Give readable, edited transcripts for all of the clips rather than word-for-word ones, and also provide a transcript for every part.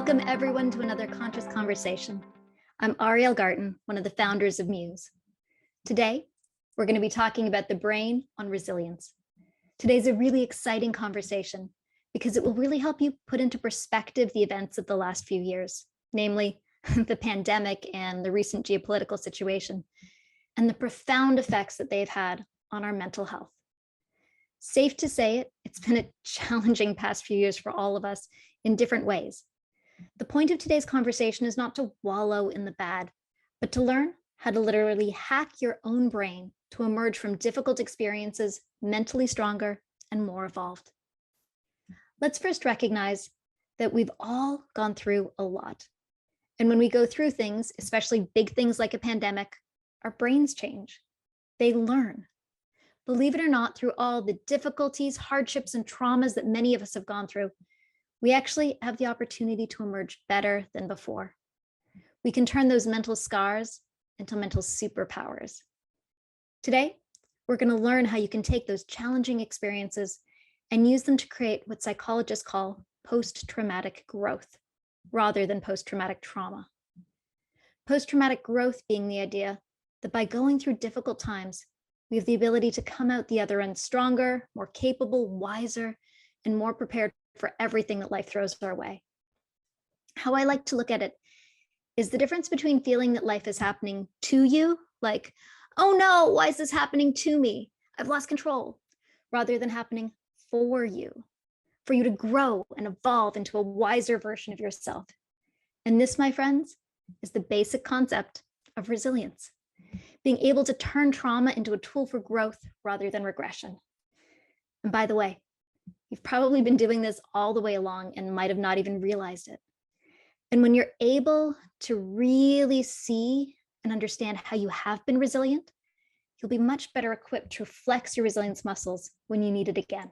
Welcome everyone to another Conscious Conversation. I'm Ariel Garten, one of the founders of Muse. Today, we're going to be talking about the brain on resilience. Today's a really exciting conversation because it will really help you put into perspective the events of the last few years, namely the pandemic and the recent geopolitical situation, and the profound effects that they've had on our mental health. Safe to say it's been a challenging past few years for all of us in different ways. The point of today's conversation is not to wallow in the bad, but to learn how to literally hack your own brain to emerge from difficult experiences mentally stronger and more evolved. Let's first recognize that we've all gone through a lot. And when we go through things, especially big things like a pandemic, our brains change. They learn. Believe it or not, through all the difficulties, hardships, and traumas that many of us have gone through, we actually have the opportunity to emerge better than before. We can turn those mental scars into mental superpowers. Today, we're going to learn how you can take those challenging experiences and use them to create what psychologists call post-traumatic growth, rather than post-traumatic trauma. Post-traumatic growth being the idea that by going through difficult times, we have the ability to come out the other end stronger, more capable, wiser, and more prepared for everything that life throws our way. How I like to look at it is the difference between feeling that life is happening to you, like, oh no, why is this happening to me? I've lost control, rather than happening for you to grow and evolve into a wiser version of yourself. And this, my friends, is the basic concept of resilience, being able to turn trauma into a tool for growth rather than regression. And by the way, you've probably been doing this all the way along and might have not even realized it. And when you're able to really see and understand how you have been resilient, you'll be much better equipped to flex your resilience muscles when you need it again.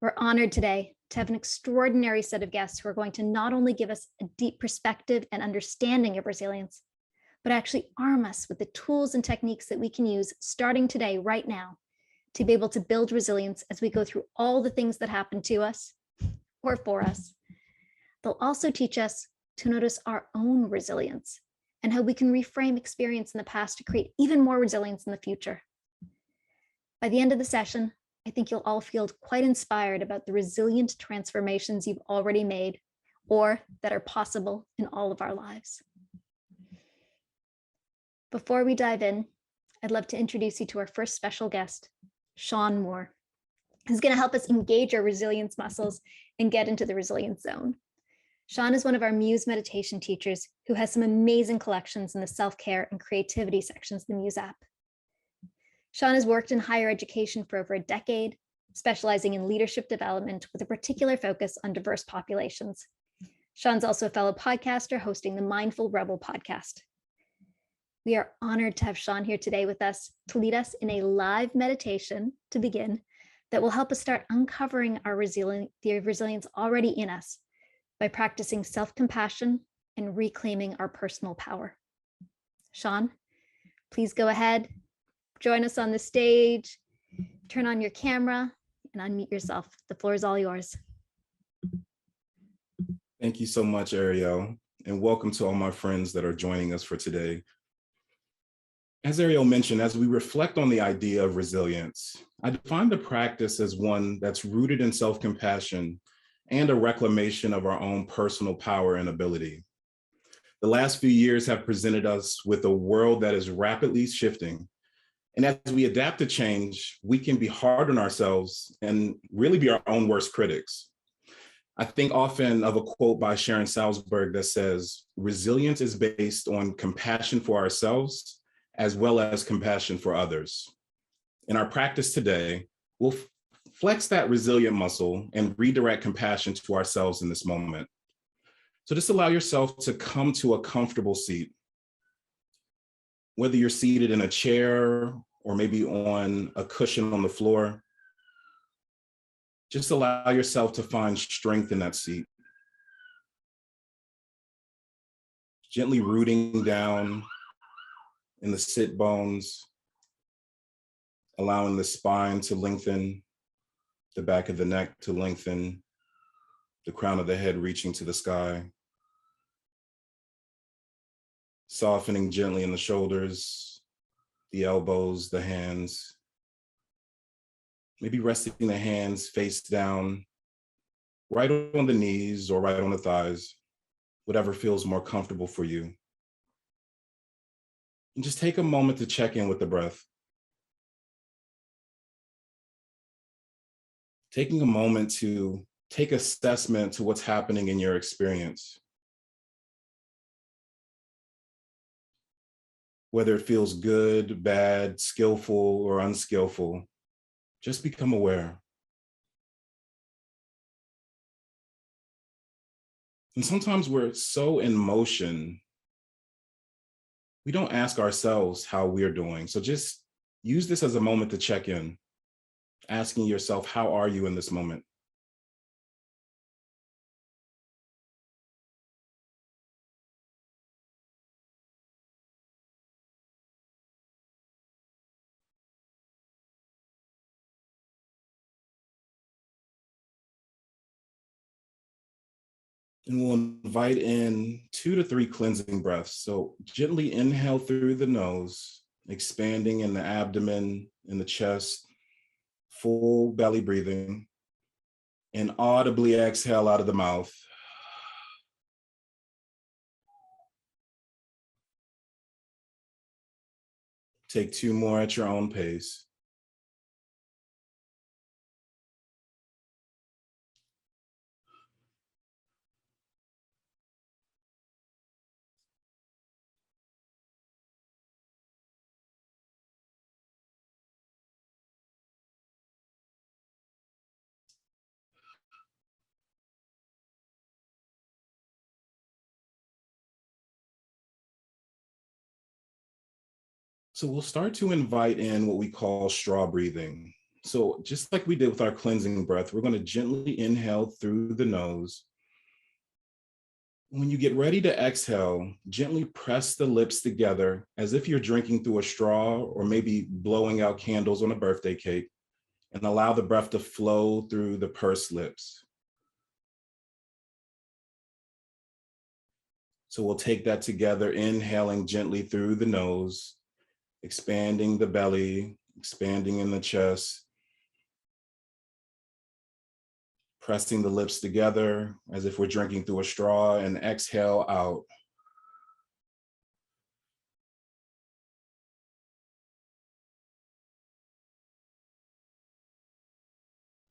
We're honored today to have an extraordinary set of guests who are going to not only give us a deep perspective and understanding of resilience, but actually arm us with the tools and techniques that we can use starting today, right now, to be able to build resilience as we go through all the things that happen to us or for us. They'll also teach us to notice our own resilience and how we can reframe experience in the past to create even more resilience in the future. By the end of the session, I think you'll all feel quite inspired about the resilient transformations you've already made or that are possible in all of our lives. Before we dive in, I'd love to introduce you to our first special guest, Shawn Moore, who's going to help us engage our resilience muscles and get into the resilience zone. Shawn is one of our Muse meditation teachers who has some amazing collections in the self-care and creativity sections of the Muse app. Shawn has worked in higher education for over a decade, specializing in leadership development with a particular focus on diverse populations. Shawn's also a fellow podcaster hosting the Mindful Rebel podcast. We are honored to have Shawn here today with us to lead us in a live meditation to begin that will help us start uncovering the resilience already in us by practicing self-compassion and reclaiming our personal power. Shawn, please go ahead, join us on the stage, turn on your camera and unmute yourself. The floor is all yours. Thank you so much, Ariel, and welcome to all my friends that are joining us for today. As Ariel mentioned, as we reflect on the idea of resilience, I define the practice as one that's rooted in self-compassion and a reclamation of our own personal power and ability. The last few years have presented us with a world that is rapidly shifting. And as we adapt to change, we can be hard on ourselves and really be our own worst critics. I think often of a quote by Sharon Salzberg that says, resilience is based on compassion for ourselves as well as compassion for others. In our practice today, we'll flex that resilient muscle and redirect compassion to ourselves in this moment. So just allow yourself to come to a comfortable seat. Whether you're seated in a chair or maybe on a cushion on the floor, just allow yourself to find strength in that seat. Gently rooting down in the sit bones, allowing the spine to lengthen, the back of the neck to lengthen, the crown of the head reaching to the sky. Softening gently in the shoulders, the elbows, the hands. Maybe resting the hands face down, right on the knees or right on the thighs, whatever feels more comfortable for you. And just take a moment to check in with the breath. Taking a moment to take assessment to what's happening in your experience. Whether it feels good, bad, skillful, or unskillful, just become aware. And sometimes we're so in motion, we don't ask ourselves how we're doing. So just use this as a moment to check in, asking yourself, how are you in this moment? And we'll invite in 2 to 3 cleansing breaths. So gently inhale through the nose, expanding in the abdomen, in the chest, full belly breathing, and audibly exhale out of the mouth. Take 2 more at your own pace. So we'll start to invite in what we call straw breathing. So just like we did with our cleansing breath, we're going to gently inhale through the nose. When you get ready to exhale, gently press the lips together as if you're drinking through a straw or maybe blowing out candles on a birthday cake, and allow the breath to flow through the pursed lips. So we'll take that together, inhaling gently through the nose, expanding the belly, expanding in the chest, pressing the lips together as if we're drinking through a straw, and exhale out.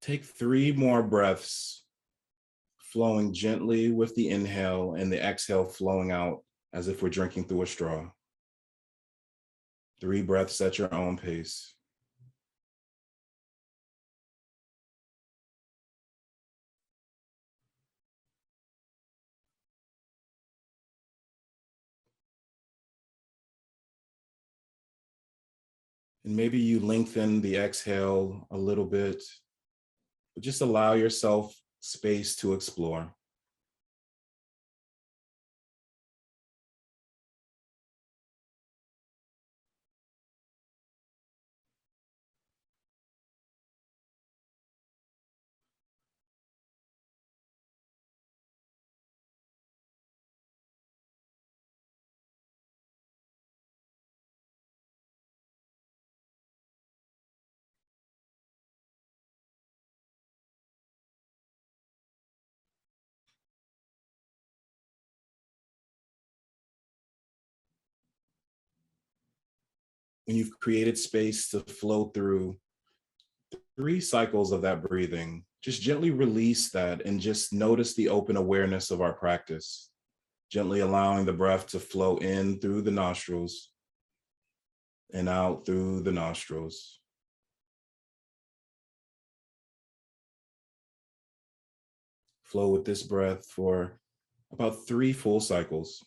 Take 3 more breaths, flowing gently with the inhale and the exhale flowing out as if we're drinking through a straw. 3 breaths at your own pace. And maybe you lengthen the exhale a little bit, but just allow yourself space to explore. When you've created space to flow through 3 cycles of that breathing, just gently release that and just notice the open awareness of our practice. Gently allowing the breath to flow in through the nostrils and out through the nostrils. Flow with this breath for about 3 full cycles.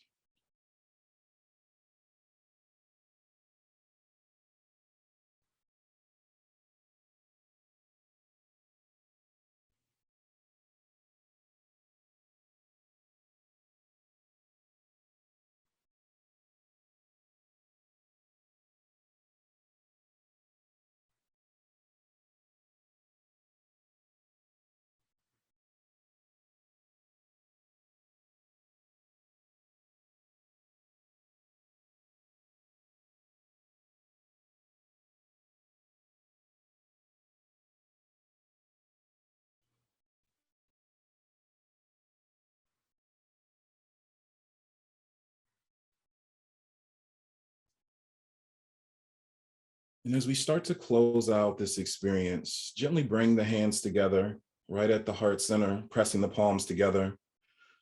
And as we start to close out this experience, gently bring the hands together right at the heart center, pressing the palms together,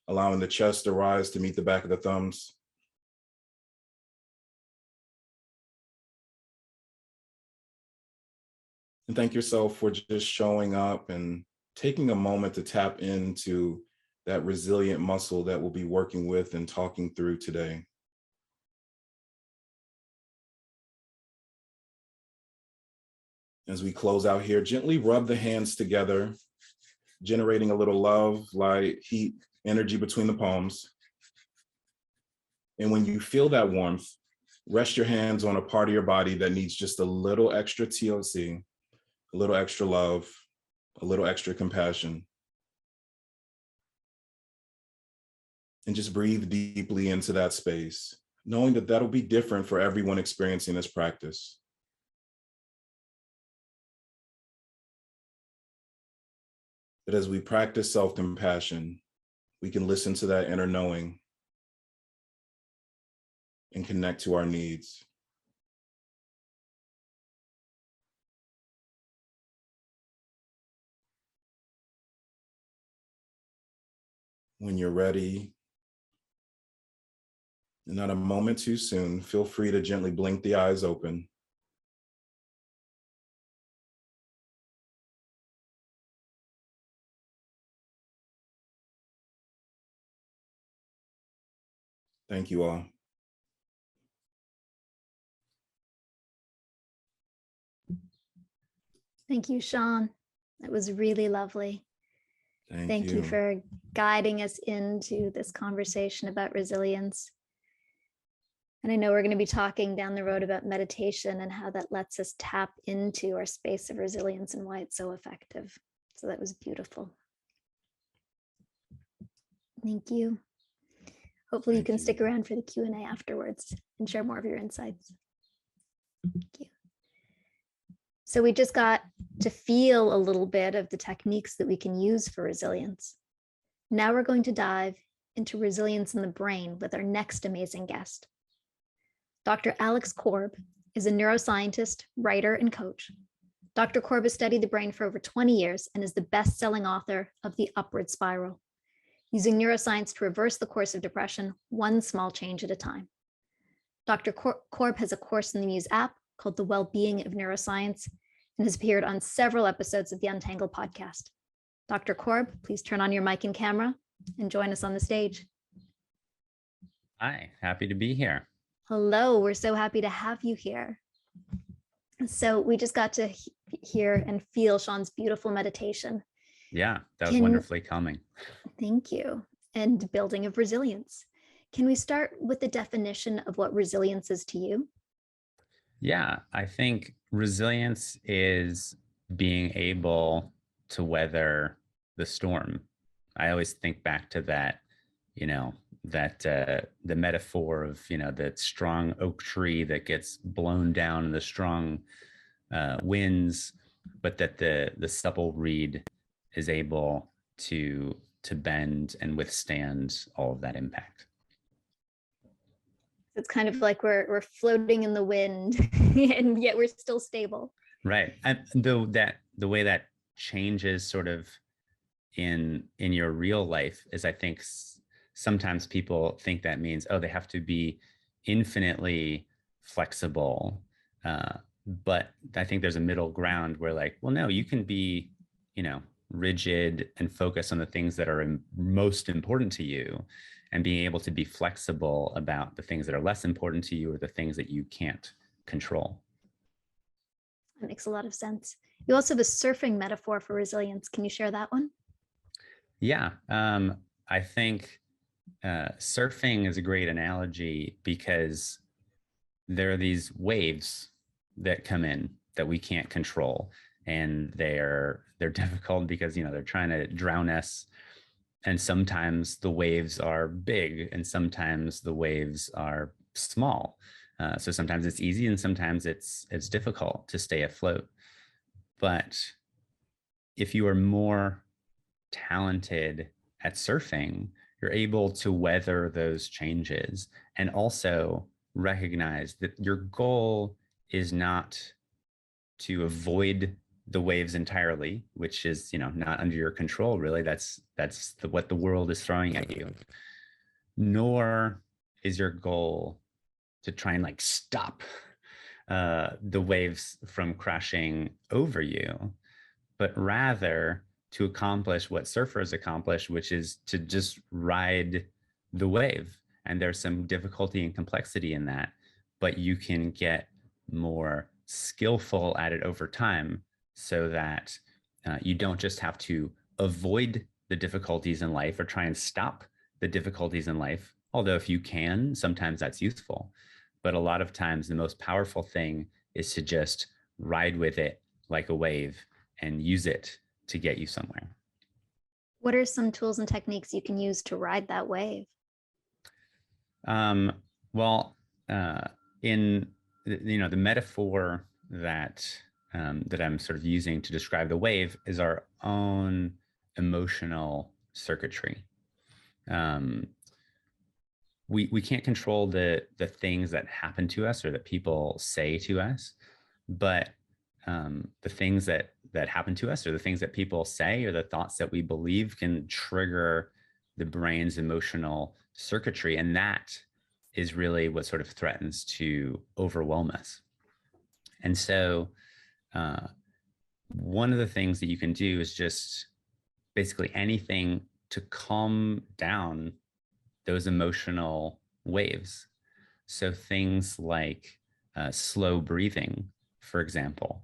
allowing the chest to rise to meet the back of the thumbs. And thank yourself for just showing up and taking a moment to tap into that resilient muscle that we'll be working with and talking through today. As we close out here, gently rub the hands together, generating a little love, light, heat, energy between the palms. And when you feel that warmth, rest your hands on a part of your body that needs just a little extra TLC, a little extra love, a little extra compassion. And just breathe deeply into that space, knowing that that'll be different for everyone experiencing this practice. But as we practice self-compassion, we can listen to that inner knowing and connect to our needs. When you're ready, and not a moment too soon, feel free to gently blink the eyes open. Thank you all. Thank you, Shawn. That was really lovely. Thank you for guiding us into this conversation about resilience. And I know we're going to be talking down the road about meditation and how that lets us tap into our space of resilience and why it's so effective. So that was beautiful. Thank you. Hopefully you can stick around for the Q&A afterwards and share more of your insights. Thank you. So we just got to feel a little bit of the techniques that we can use for resilience. Now we're going to dive into resilience in the brain with our next amazing guest. Dr. Alex Corb is a neuroscientist, writer, and coach. Dr. Corb has studied the brain for over 20 years and is the best-selling author of The Upward Spiral, using neuroscience to reverse the course of depression, one small change at a time. Dr. Corb has a course in the Muse app called The Well-Being of Neuroscience and has appeared on several episodes of the Untitled podcast. Dr. Corb, please turn on your mic and camera and join us on the stage. Hi, happy to be here. Hello, we're so happy to have you here. So we just got to hear and feel Shawn's beautiful meditation. Yeah, that was wonderfully calming. Thank you. And building of resilience. Can we start with the definition of what resilience is to you? Yeah, I think resilience is being able to weather the storm. I always think back to that, the metaphor of, the strong oak tree that gets blown down in the strong winds, but that the supple reed is able to bend and withstand all of that impact. It's kind of like we're floating in the wind and yet we're still stable. Right. And the way that changes sort of in your real life is, I think sometimes people think that means, they have to be infinitely flexible. But I think there's a middle ground where no, you can be, rigid and focus on the things that are most important to you, and being able to be flexible about the things that are less important to you or the things that you can't control. That makes a lot of sense. You also have a surfing metaphor for resilience. Can you share that one? Yeah, I think surfing is a great analogy because there are these waves that come in that we can't control, and they're difficult because they're trying to drown us. And sometimes the waves are big and sometimes the waves are small. So sometimes it's easy and sometimes it's difficult to stay afloat. But if you are more talented at surfing, you're able to weather those changes and also recognize that your goal is not to avoid the waves entirely, which is, not under your control, really. That's what the world is throwing at you. Nor is your goal to try and like stop the waves from crashing over you, but rather to accomplish what surfers accomplish, which is to just ride the wave. And there's some difficulty and complexity in that, but you can get more skillful at it over time so that you don't just have to avoid the difficulties in life or try and stop the difficulties in life. Although if you can, sometimes that's useful. But a lot of times the most powerful thing is to just ride with it like a wave and use it to get you somewhere. What are some tools and techniques you can use to ride that wave? In the metaphor that I'm sort of using to describe the wave is our own emotional circuitry. We can't control the things that happen to us or that people say to us, but the things that happen to us or the things that people say or the thoughts that we believe can trigger the brain's emotional circuitry. And that is really what sort of threatens to overwhelm us. And so one of the things that you can do is just basically anything to calm down those emotional waves. So things like slow breathing, for example,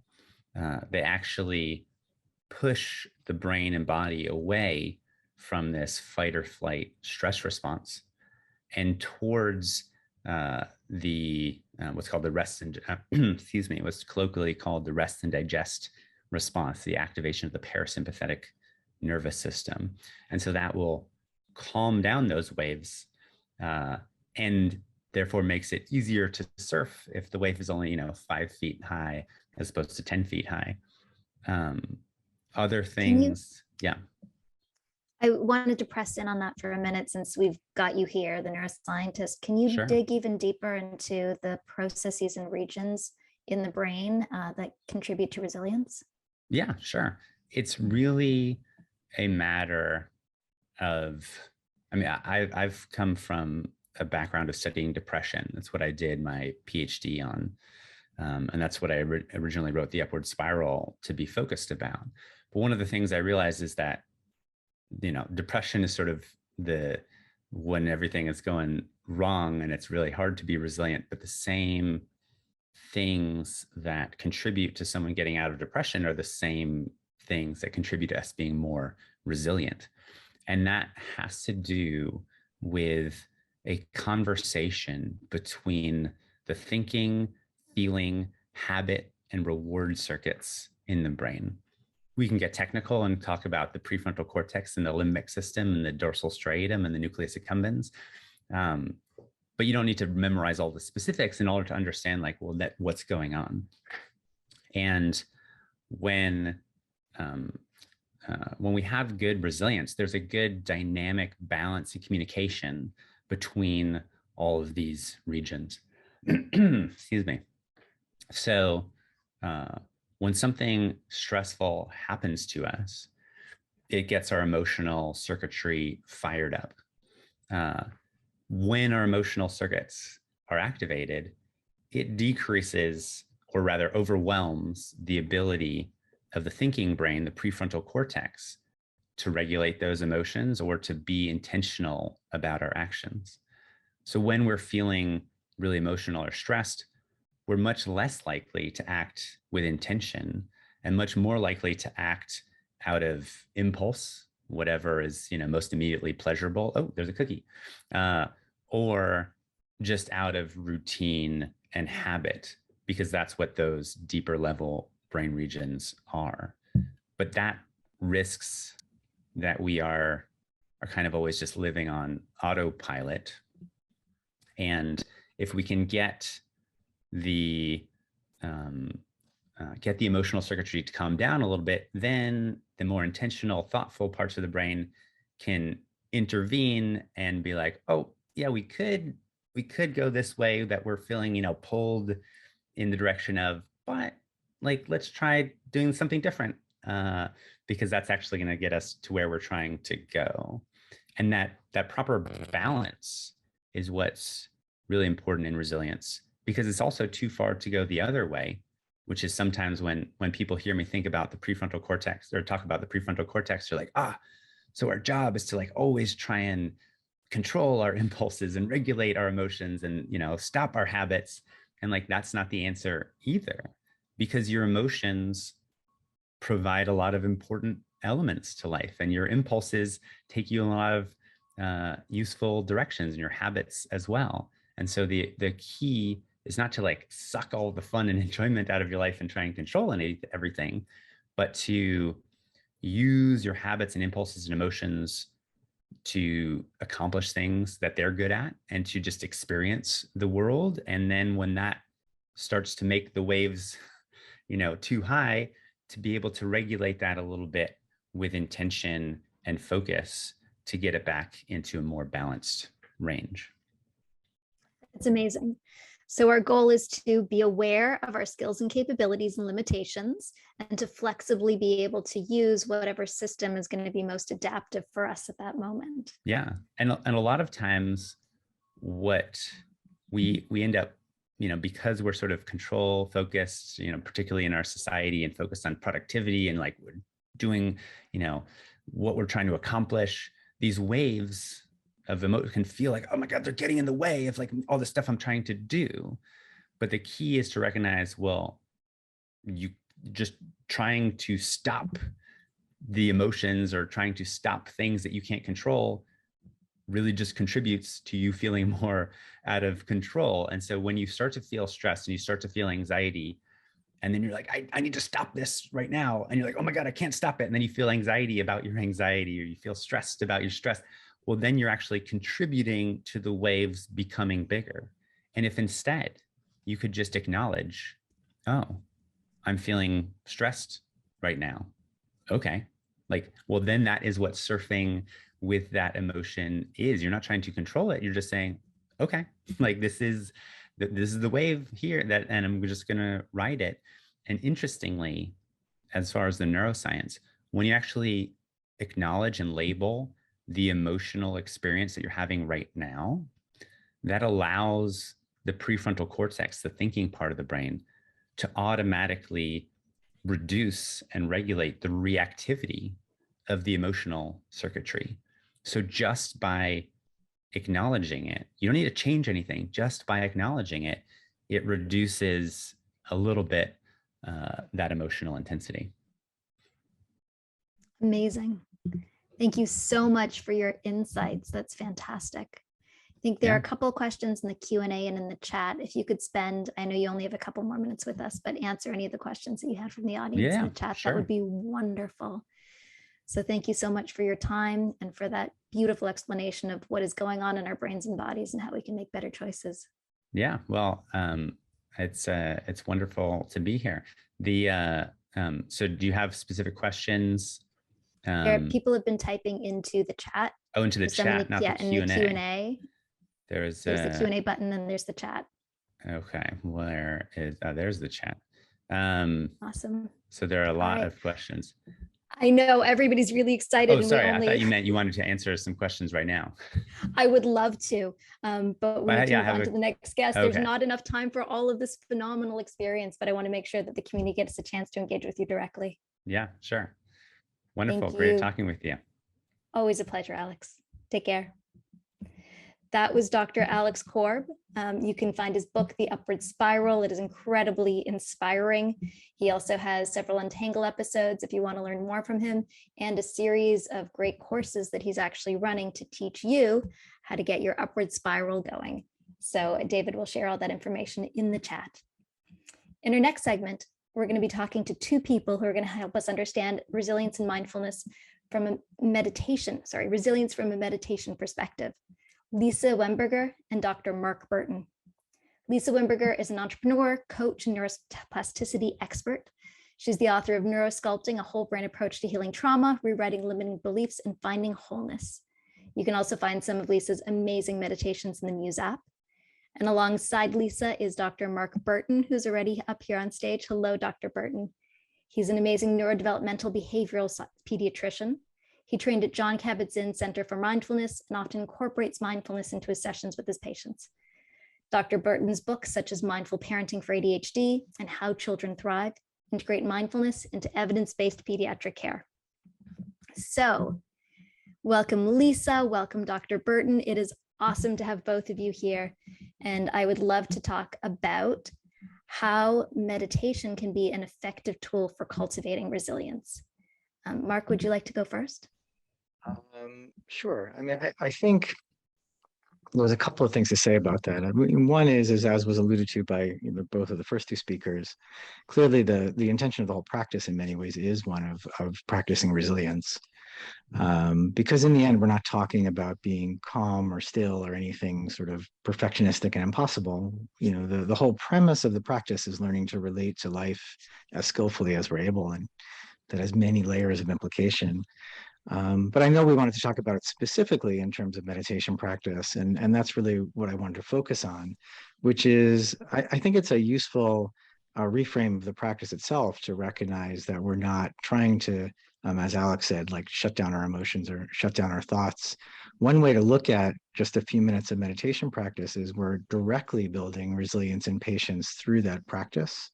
they actually push the brain and body away from this fight or flight stress response and towards what's called the rest and what's colloquially called the rest and digest response, the activation of the parasympathetic nervous system. And so that will calm down those waves and therefore makes it easier to surf if the wave is only 5 feet high as opposed to 10 feet high. Other things, yeah. I wanted to press in on that for a minute since we've got you here, the neuroscientist. Can you Sure. dig even deeper into the processes and regions in the brain that contribute to resilience? Yeah, sure. It's really a matter of, I've come from a background of studying depression. That's what I did my PhD on. And that's what I originally wrote the Upward Spiral to be focused about. But one of the things I realized is that, depression is sort of when everything is going wrong and it's really hard to be resilient, but the same things that contribute to someone getting out of depression are the same things that contribute to us being more resilient. And that has to do with a conversation between the thinking, feeling, habit, and reward circuits in the brain. We can get technical and talk about the prefrontal cortex and the limbic system and the dorsal striatum and the nucleus accumbens. But you don't need to memorize all the specifics in order to understand what's going on. And when we have good resilience, there's a good dynamic balance and communication between all of these regions. Excuse me. So when something stressful happens to us, it gets our emotional circuitry fired up. When our emotional circuits are activated, it decreases, or rather overwhelms, the ability of the thinking brain, the prefrontal cortex, to regulate those emotions or to be intentional about our actions. So when we're feeling really emotional or stressed, we're much less likely to act with intention and much more likely to act out of impulse, whatever is most immediately pleasurable. Oh, there's a cookie. Or just out of routine and habit, because that's what those deeper level brain regions are. But that risks that we are kind of always just living on autopilot. And if we can get the emotional circuitry to calm down a little bit, then the more intentional, thoughtful parts of the brain can intervene and be like, oh yeah, we could go this way that we're feeling, pulled in the direction of, but like, let's try doing something different, because that's actually going to get us to where we're trying to go. And that proper balance is what's really important in resilience, because it's also too far to go the other way, which is sometimes when people hear me think about the prefrontal cortex or talk about the prefrontal cortex, they're like, so our job is to like always try and control our impulses and regulate our emotions and, stop our habits. And like, that's not the answer either, because your emotions provide a lot of important elements to life, and your impulses take you in a lot of useful directions, and your habits as well. And so the key is not to like suck all the fun and enjoyment out of your life and try and control everything, but to use your habits and impulses and emotions to accomplish things that they're good at, and to just experience the world. And then when that starts to make the waves, too high, to be able to regulate that a little bit with intention and focus to get it back into a more balanced range. It's amazing. So our goal is to be aware of our skills and capabilities and limitations, and to flexibly be able to use whatever system is going to be most adaptive for us at that moment. Yeah. And a lot of times what we end up, because we're sort of control focused, particularly in our society, and focused on productivity, and like we're doing, what we're trying to accomplish, these waves of emotion can feel like, oh my God, they're getting in the way of like all the stuff I'm trying to do. But the key is to recognize, well, you just trying to stop the emotions or trying to stop things that you can't control really just contributes to you feeling more out of control. And so when you start to feel stressed and you start to feel anxiety, and then you're like, I need to stop this right now. And you're like, oh my God, I can't stop it. And then you feel anxiety about your anxiety, or you feel stressed about your stress. Well, then you're actually contributing to the waves becoming bigger. And if instead you could just acknowledge, oh, I'm feeling stressed right now. Okay. Like, well, then that is what surfing with that emotion is. You're not trying to control it. You're just saying, okay, like this is the wave here, and I'm just going to ride it. And interestingly, as far as the neuroscience, when you actually acknowledge and label the emotional experience that you're having right now, that allows the prefrontal cortex, the thinking part of the brain, to automatically reduce and regulate the reactivity of the emotional circuitry. So just by acknowledging it, you don't need to change anything. Just by acknowledging it, it reduces a little bit that emotional intensity. Amazing. Thank you so much for your insights. That's fantastic. I think there are a couple of questions in the Q&A and in the chat. If you could spend, I know you only have a couple more minutes with us, but answer any of the questions that you had from the audience in the chat. That would be wonderful. So thank you so much for your time and for that beautiful explanation of what is going on in our brains and bodies and how we can make better choices. Yeah, well, it's wonderful to be here. So do you have specific questions? People have been typing into the chat. Oh, into the chat, not the Q&A. In the Q&A. There's the Q&A button, and there's the chat. Okay, where is, there's the chat. Awesome. So there are a lot of questions. I know everybody's really excited. Oh, sorry, I thought you meant you wanted to answer some questions right now. I would love to, but we need to move on to the next guest. Okay. There's not enough time for all of this phenomenal experience, but I want to make sure that the community gets a chance to engage with you directly. Yeah, sure. Wonderful. Great talking with you. Always a pleasure, Alex. Take care. That was Dr. Alex Corb. You can find his book, The Upward Spiral. It is incredibly inspiring. He also has several Untangle episodes if you want to learn more from him, and a series of great courses that he's actually running to teach you how to get your upward spiral going. So David will share all that information in the chat. In our next segment, we're going to be talking to two people who are going to help us understand resilience and mindfulness from a resilience from a meditation perspective. Lisa Wemberger and Dr. Mark Burton. Lisa Wemberger is an entrepreneur, coach, and neuroplasticity expert. She's the author of Neurosculpting, a whole brain approach to healing trauma, rewriting limiting beliefs, and finding wholeness. You can also find some of Lisa's amazing meditations in the Muse app. And alongside Lisa is Dr. Mark Burton, who's already up here on stage. Hello, Dr. Burton. He's an amazing neurodevelopmental behavioral pediatrician. He trained at John Kabat-Zinn Center for Mindfulness and often incorporates mindfulness into his sessions with his patients. Dr. Burton's books, such as Mindful Parenting for ADHD and How Children Thrive, integrate mindfulness into evidence-based pediatric care. So, welcome, Lisa. Welcome, Dr. Burton. It is awesome to have both of you here. And I would love to talk about how meditation can be an effective tool for cultivating resilience. Mark, would you like to go first? Sure. I mean, I think there's a couple of things to say about that. I mean, one is as was alluded to by both of the first two speakers, clearly the intention of the whole practice in many ways is one of practicing resilience. Because in the end, we're not talking about being calm or still or anything sort of perfectionistic and impossible. The whole premise of the practice is learning to relate to life as skillfully as we're able, and that has many layers of implication. But I know we wanted to talk about it specifically in terms of meditation practice, and that's really what I wanted to focus on, which is I think it's a useful reframe of the practice itself to recognize that we're not trying to, as Alex said, like shut down our emotions or shut down our thoughts. One way to look at just a few minutes of meditation practice is we're directly building resilience and patience through that practice,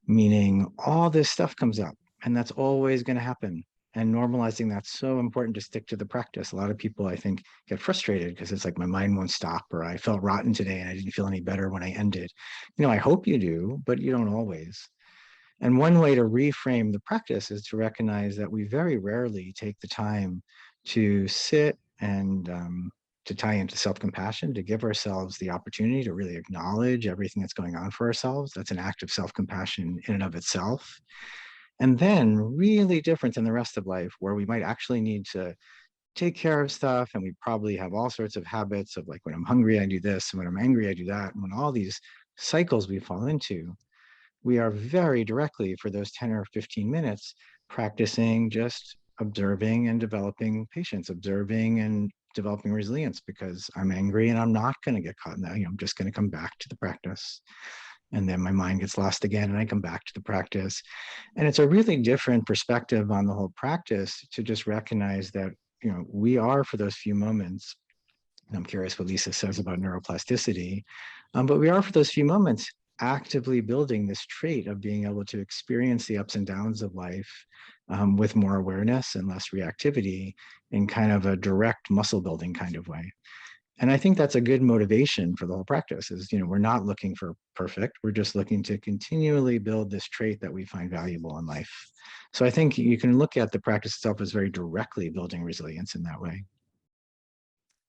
meaning all this stuff comes up, and that's always going to happen. And normalizing that's so important to stick to the practice. A lot of people, I think, get frustrated because it's like my mind won't stop, or I felt rotten today and I didn't feel any better when I ended. I hope you do, but you don't always. And one way to reframe the practice is to recognize that we very rarely take the time to sit and to tie into self-compassion, to give ourselves the opportunity to really acknowledge everything that's going on for ourselves. That's an act of self-compassion in and of itself. And then really different than the rest of life, where we might actually need to take care of stuff, and we probably have all sorts of habits of like, when I'm hungry, I do this, and when I'm angry, I do that. And when all these cycles we fall into, we are very directly for those 10 or 15 minutes practicing just observing and developing patience, observing and developing resilience, because I'm angry and I'm not going to get caught in that. I'm just going to come back to the practice. And then my mind gets lost again and I come back to the practice. And it's a really different perspective on the whole practice to just recognize that, we are for those few moments, and I'm curious what Lisa says about neuroplasticity, but we are for those few moments actively building this trait of being able to experience the ups and downs of life with more awareness and less reactivity in kind of a direct muscle building kind of way. And I think that's a good motivation for the whole practice is, we're not looking for perfect. We're just looking to continually build this trait that we find valuable in life. So I think you can look at the practice itself as very directly building resilience in that way.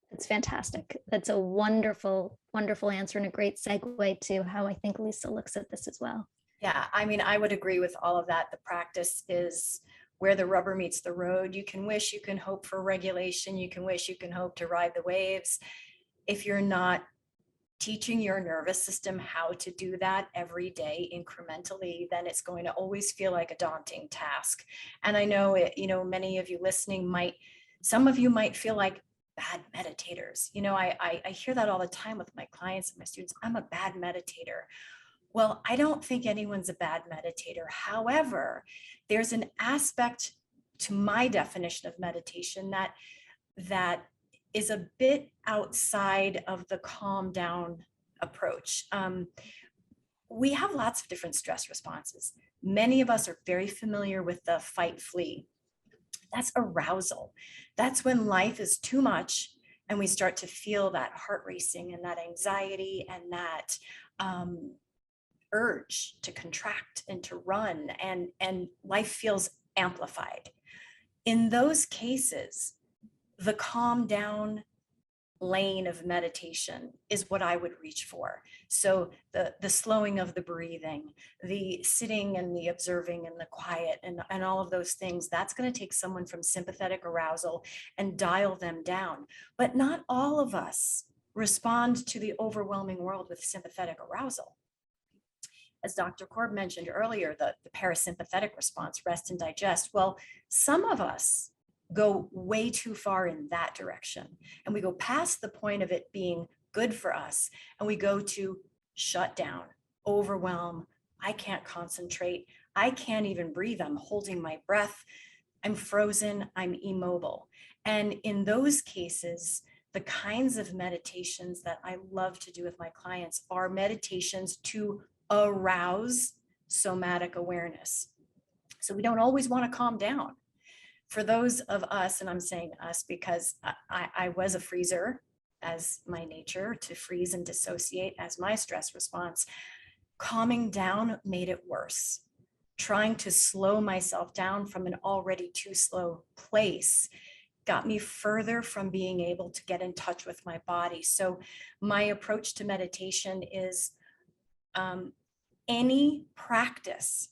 That's fantastic. That's a wonderful, wonderful answer and a great segue to how I think Lisa looks at this as well. Yeah, I mean, I would agree with all of that. The practice is where the rubber meets the road. You can wish, you can hope for regulation. You can wish, you can hope to ride the waves. If you're not teaching your nervous system how to do that every day incrementally, then it's going to always feel like a daunting task. And I know it, many of you listening some of you might feel like bad meditators. I hear that all the time with my clients and my students. I'm a bad meditator. Well, I don't think anyone's a bad meditator. However, there's an aspect to my definition of meditation that is a bit outside of the calm down approach. We have lots of different stress responses. Many of us are very familiar with the fight flee. That's arousal. That's when life is too much and we start to feel that heart racing and that anxiety and that urge to contract and to run, and life feels amplified. In those cases, the calm down lane of meditation is what I would reach for. So the slowing of the breathing, the sitting and the observing and the quiet and all of those things, that's going to take someone from sympathetic arousal and dial them down. But not all of us respond to the overwhelming world with sympathetic arousal. As Dr. Corb mentioned earlier, the parasympathetic response, rest and digest. Well, some of us go way too far in that direction. And we go past the point of it being good for us. And we go to shut down, overwhelm. I can't concentrate. I can't even breathe. I'm holding my breath. I'm frozen. I'm immobile. And in those cases, the kinds of meditations that I love to do with my clients are meditations to arouse somatic awareness. So we don't always want to calm down. For those of us, and I'm saying us because I was a freezer as my nature, to freeze and dissociate as my stress response, calming down made it worse. Trying to slow myself down from an already too slow place got me further from being able to get in touch with my body. So my approach to meditation is any practice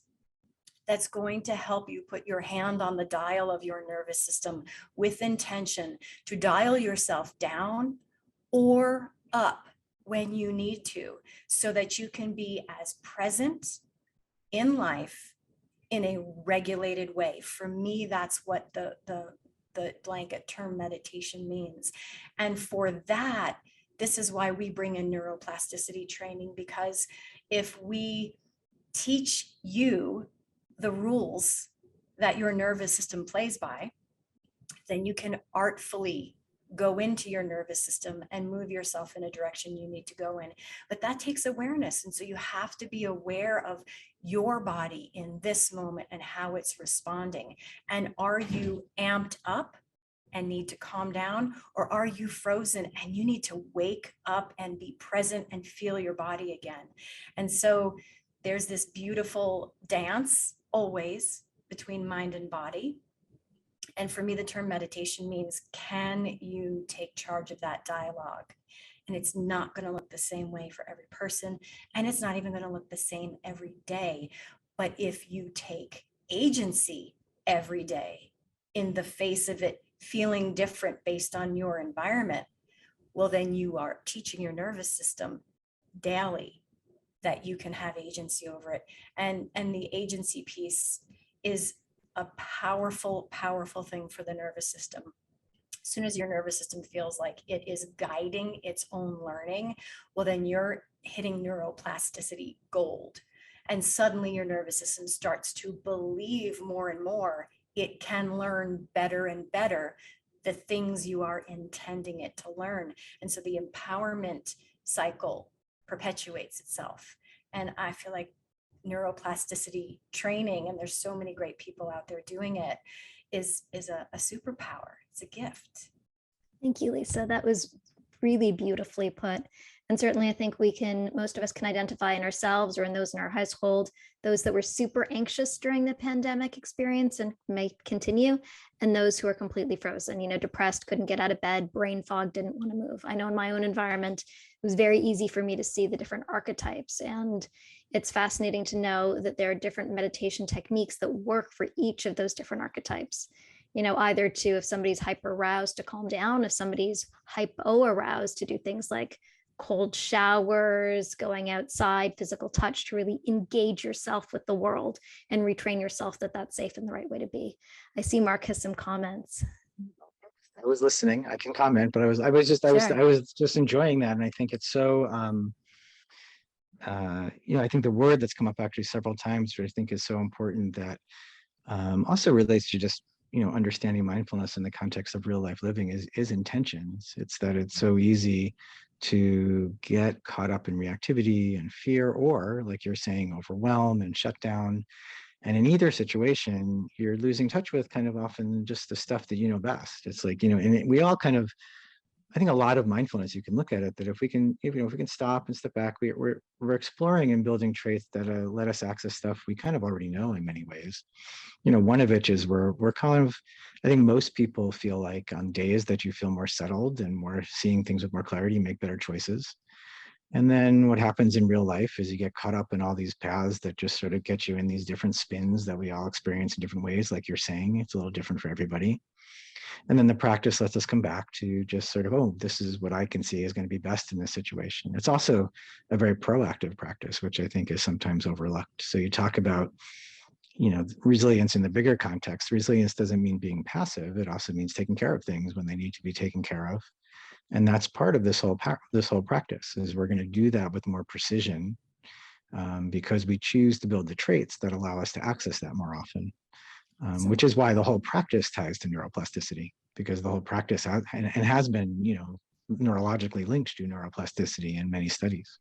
that's going to help you put your hand on the dial of your nervous system with intention to dial yourself down or up when you need to, so that you can be as present in life in a regulated way. For me, that's what the blanket term meditation means. And for that, this is why we bring in neuroplasticity training, because if we teach you the rules that your nervous system plays by, then you can artfully go into your nervous system and move yourself in a direction you need to go in. But that takes awareness. And so you have to be aware of your body in this moment and how it's responding. And are you amped up and need to calm down, or are you frozen and you need to wake up and be present and feel your body again? And so there's this beautiful dance always between mind and body. And for me, the term meditation means, can you take charge of that dialogue? And it's not going to look the same way for every person. And it's not even going to look the same every day. But if you take agency every day in the face of it feeling different based on your environment, well, then you are teaching your nervous system daily that you can have agency over it. And the agency piece is a powerful, powerful thing for the nervous system. As soon as your nervous system feels like it is guiding its own learning, well, then you're hitting neuroplasticity gold. And suddenly your nervous system starts to believe more and more it can learn better and better the things you are intending it to learn. And so the empowerment cycle perpetuates itself. And I feel like neuroplasticity training, and there's so many great people out there doing it, is a superpower. It's a gift. Thank you, Lisa. That was really beautifully put. And certainly I think most of us can identify in ourselves or in those in our household, those that were super anxious during the pandemic experience and may continue, and those who are completely frozen, depressed, couldn't get out of bed, brain fog, didn't want to move. I know in my own environment, it was very easy for me to see the different archetypes. And it's fascinating to know that there are different meditation techniques that work for each of those different archetypes. Either to, if somebody's hyper aroused, to calm down, if somebody's hypo aroused, to do things like cold showers, going outside, physical touch, to really engage yourself with the world and retrain yourself that that's safe and the right way to be. I see Mark has some comments. I was listening. I can comment, but I was just enjoying that, and I think it's so. I think the word that's come up actually several times, which I think is so important, that also relates to just understanding mindfulness in the context of real life living is intentions. It's that it's so easy to get caught up in reactivity and fear, or, like you're saying, overwhelm and shut down. And in either situation, you're losing touch with kind of often just the stuff that you know best. It's like, and we all kind of, I think a lot of mindfulness, you can look at it, that if we can stop and step back, we're exploring and building traits that let us access stuff we kind of already know in many ways. One of which is we're kind of, I think most people feel like on days that you feel more settled and more seeing things with more clarity, you make better choices. And then what happens in real life is you get caught up in all these paths that just sort of get you in these different spins that we all experience in different ways. Like you're saying, it's a little different for everybody. And then the practice lets us come back to just sort of, oh, this is what I can see is going to be best in this situation. It's also a very proactive practice, which I think is sometimes overlooked. So you talk about, resilience in the bigger context. Resilience doesn't mean being passive. It also means taking care of things when they need to be taken care of. And that's part of this whole practice, is we're going to do that with more precision, because we choose to build the traits that allow us to access that more often, which is why the whole practice ties to neuroplasticity, because the whole practice and has been, neurologically linked to neuroplasticity in many studies.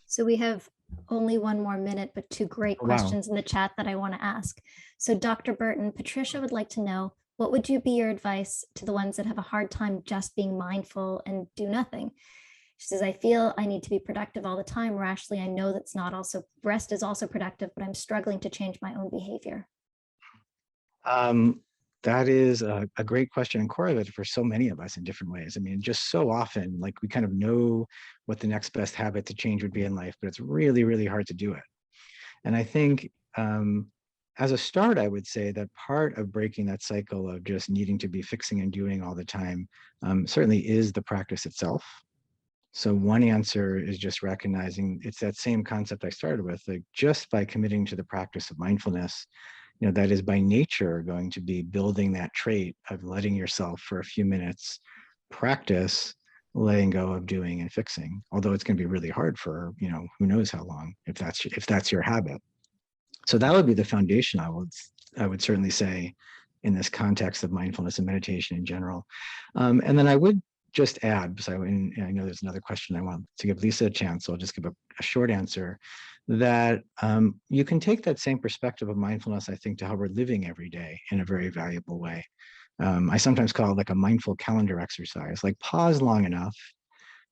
So we have only one more minute, but two great Oh, wow. questions in the chat that I want to ask. So Dr. Burton, Patricia would like to know, what would you be your advice to the ones that have a hard time just being mindful and do nothing? She says, I feel I need to be productive all the time. Rationally, I know that's not also, rest is also productive, but I'm struggling to change my own behavior. That is a great question and correlated for so many of us in different ways. I mean, just so often, like, we kind of know what the next best habit to change would be in life, but it's really, really hard to do it. And I think as a start, I would say that part of breaking that cycle of just needing to be fixing and doing all the time certainly is the practice itself. So one answer is just recognizing it's that same concept I started with, like, just by committing to the practice of mindfulness, that is by nature going to be building that trait of letting yourself for a few minutes practice letting go of doing and fixing, although it's going to be really hard for, who knows how long, if that's your habit. So that would be the foundation, I would certainly say, in this context of mindfulness and meditation in general. And then I would just add, because I know there's another question I want to give Lisa a chance, so I'll just give a short answer, that you can take that same perspective of mindfulness, I think, to how we're living every day in a very valuable way. I sometimes call it like a mindful calendar exercise, like pause long enough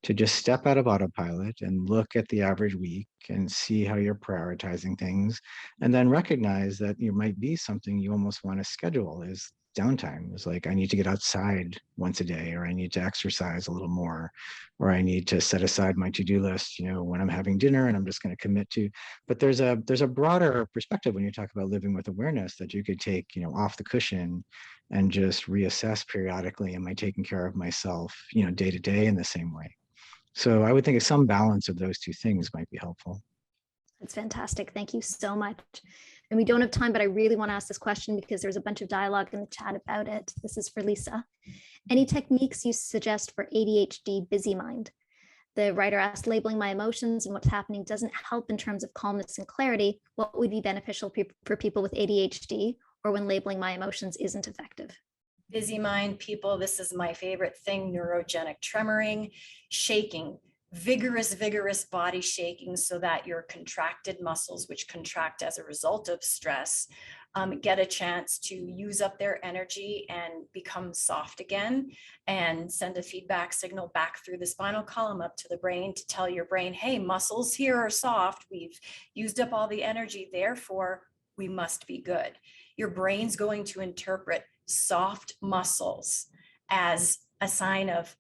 to just step out of autopilot and look at the average week and see how you're prioritizing things, and then recognize that there might be something you almost want to schedule is downtime. It's like, I need to get outside once a day, or I need to exercise a little more, or I need to set aside my to-do list, when I'm having dinner, and I'm just going to commit to. But there's a broader perspective when you talk about living with awareness that you could take, off the cushion and just reassess periodically. Am I taking care of myself, day to day in the same way? So I would think some balance of those two things might be helpful. That's fantastic. Thank you so much. And we don't have time, but I really want to ask this question because there's a bunch of dialogue in the chat about it. This is for Lisa. Any techniques you suggest for ADHD busy mind? The writer asked, labeling my emotions and what's happening doesn't help in terms of calmness and clarity. What would be beneficial for people with ADHD, or when labeling my emotions isn't effective? Busy mind people, this is my favorite thing: neurogenic tremoring, shaking, vigorous body shaking, so that your contracted muscles, which contract as a result of stress, get a chance to use up their energy and become soft again, and send a feedback signal back through the spinal column up to the brain to tell your brain, hey, muscles here are soft. We've used up all the energy, therefore we must be good. Your brain's going to interpret soft muscles as a sign of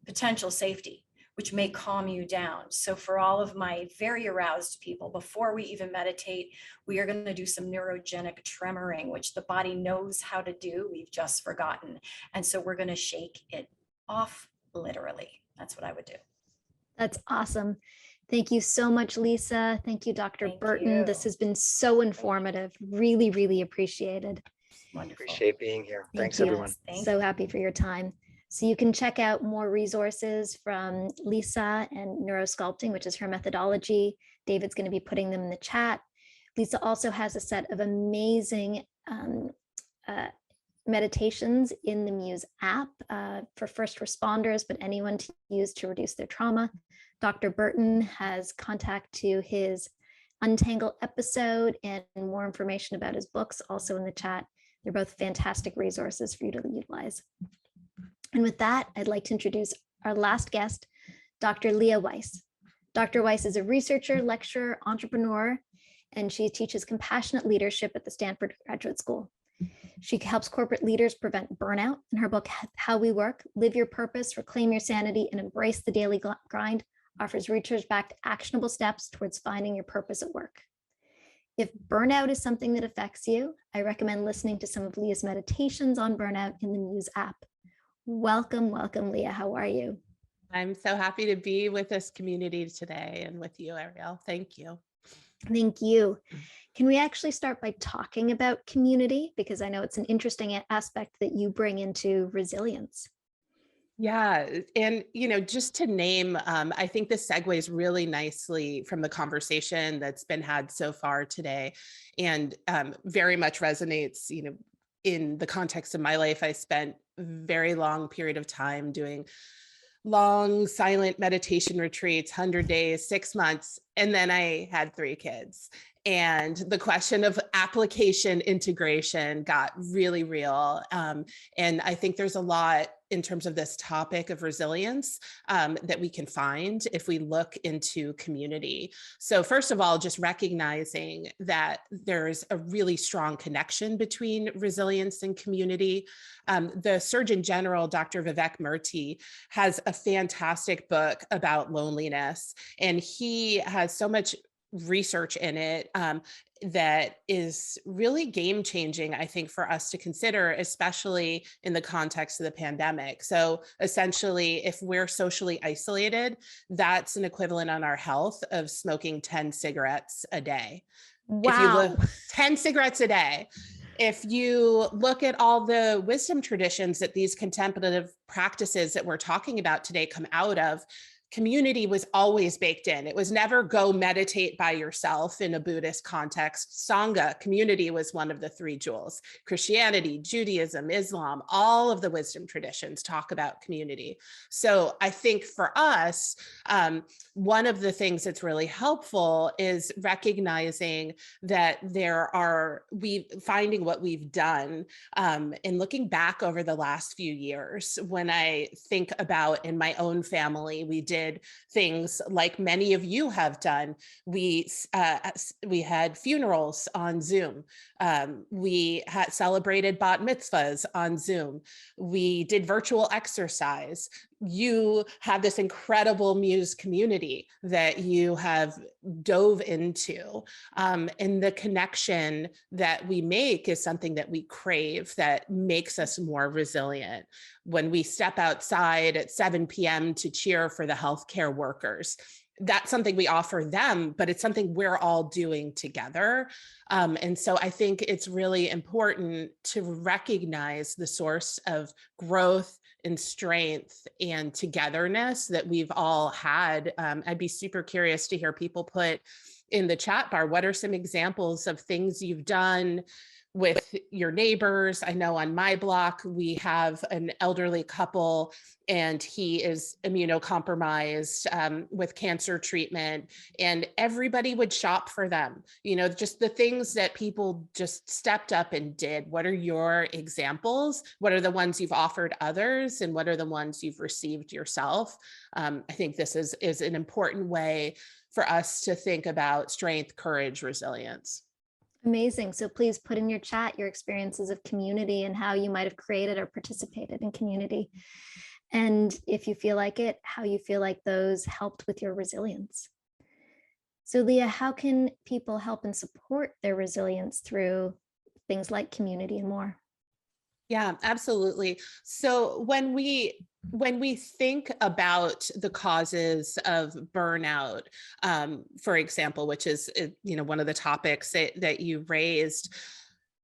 potential safety, which may calm you down. So for all of my very aroused people, before we even meditate, we are going to do some neurogenic tremoring, which the body knows how to do. We've just forgotten. And so we're going to shake it off, literally. That's what I would do. That's awesome. Thank you so much, Lisa. Thank you, Dr. Thank Burton. you. This has been so informative. Really, really appreciated. Wonderful. Appreciate being here. Thanks, you. everyone. Thank So you. happy for your time. So you can check out more resources from Lisa and neurosculpting, which is her methodology. David's going to be putting them in the chat. Lisa also has a set of amazing meditations in the Muse app for first responders, but anyone to use to reduce their trauma. Dr. Burton has contact to his Untangle episode and more information about his books also in the chat. They're both fantastic resources for you to utilize. And with that, I'd like to introduce our last guest, Dr. Leah Weiss. Dr. Weiss is a researcher, lecturer, entrepreneur, and she teaches compassionate leadership at the Stanford Graduate School. She helps corporate leaders prevent burnout. In her book, How We Work, Live Your Purpose, Reclaim Your Sanity, and Embrace the Daily Grind, offers research-backed actionable steps towards finding your purpose at work. If burnout is something that affects you, I recommend listening to some of Leah's meditations on burnout in the Muse app. Welcome, Leah. How are you? I'm so happy to be with this community today and with you, Ariel. Thank you. Thank you. Can we actually start by talking about community? Because I know it's an interesting aspect that you bring into resilience. Yeah. And, just to name, I think this segues really nicely from the conversation that's been had so far today, and very much resonates, in the context of my life. I spent a very long period of time doing long silent meditation retreats, 100 days, 6 months, and then I had 3 kids. And the question of application integration got really real. And I think there's a lot in terms of this topic of resilience that we can find if we look into community. So first of all, just recognizing that there's a really strong connection between resilience and community. The Surgeon General, Dr. Vivek Murthy, has a fantastic book about loneliness, and he has so much research in it that is really game changing, I think, for us to consider, especially in the context of the pandemic. So essentially, if we're socially isolated, that's an equivalent on our health of smoking 10 cigarettes a day. Wow. If you live 10 cigarettes a day. If you look at all the wisdom traditions that these contemplative practices that we're talking about today come out of, community was always baked in. It was never go meditate by yourself in a Buddhist context. Sangha, community, was one of the 3 jewels. Christianity, Judaism, Islam, all of the wisdom traditions talk about community. So I think for us, one of the things that's really helpful is recognizing that finding what we've done, and looking back over the last few years. When I think about in my own family, we did things like many of you have done. We had funerals on Zoom. We had celebrated bat mitzvahs on Zoom. We did virtual exercise. You have this incredible Muse community that you have dove into. And the connection that we make is something that we crave, that makes us more resilient. When we step outside at 7 p.m. to cheer for the healthcare workers, that's something we offer them, but it's something we're all doing together. And so I think it's really important to recognize the source of growth and strength and togetherness that we've all had. I'd be super curious to hear people put in the chat bar, what are some examples of things you've done with your neighbors? I know on my block, we have an elderly couple, and he is immunocompromised with cancer treatment, and everybody would shop for them. Just the things that people just stepped up and did. What are your examples? What are the ones you've offered others? And what are the ones you've received yourself? I think this is an important way for us to think about strength, courage, resilience. Amazing. So please put in your chat your experiences of community and how you might have created or participated in community. And if you feel like it, how you feel like those helped with your resilience. So Leah, how can people help and support their resilience through things like community and more? Yeah, absolutely. So when we think about the causes of burnout, for example, which is one of the topics that you raised,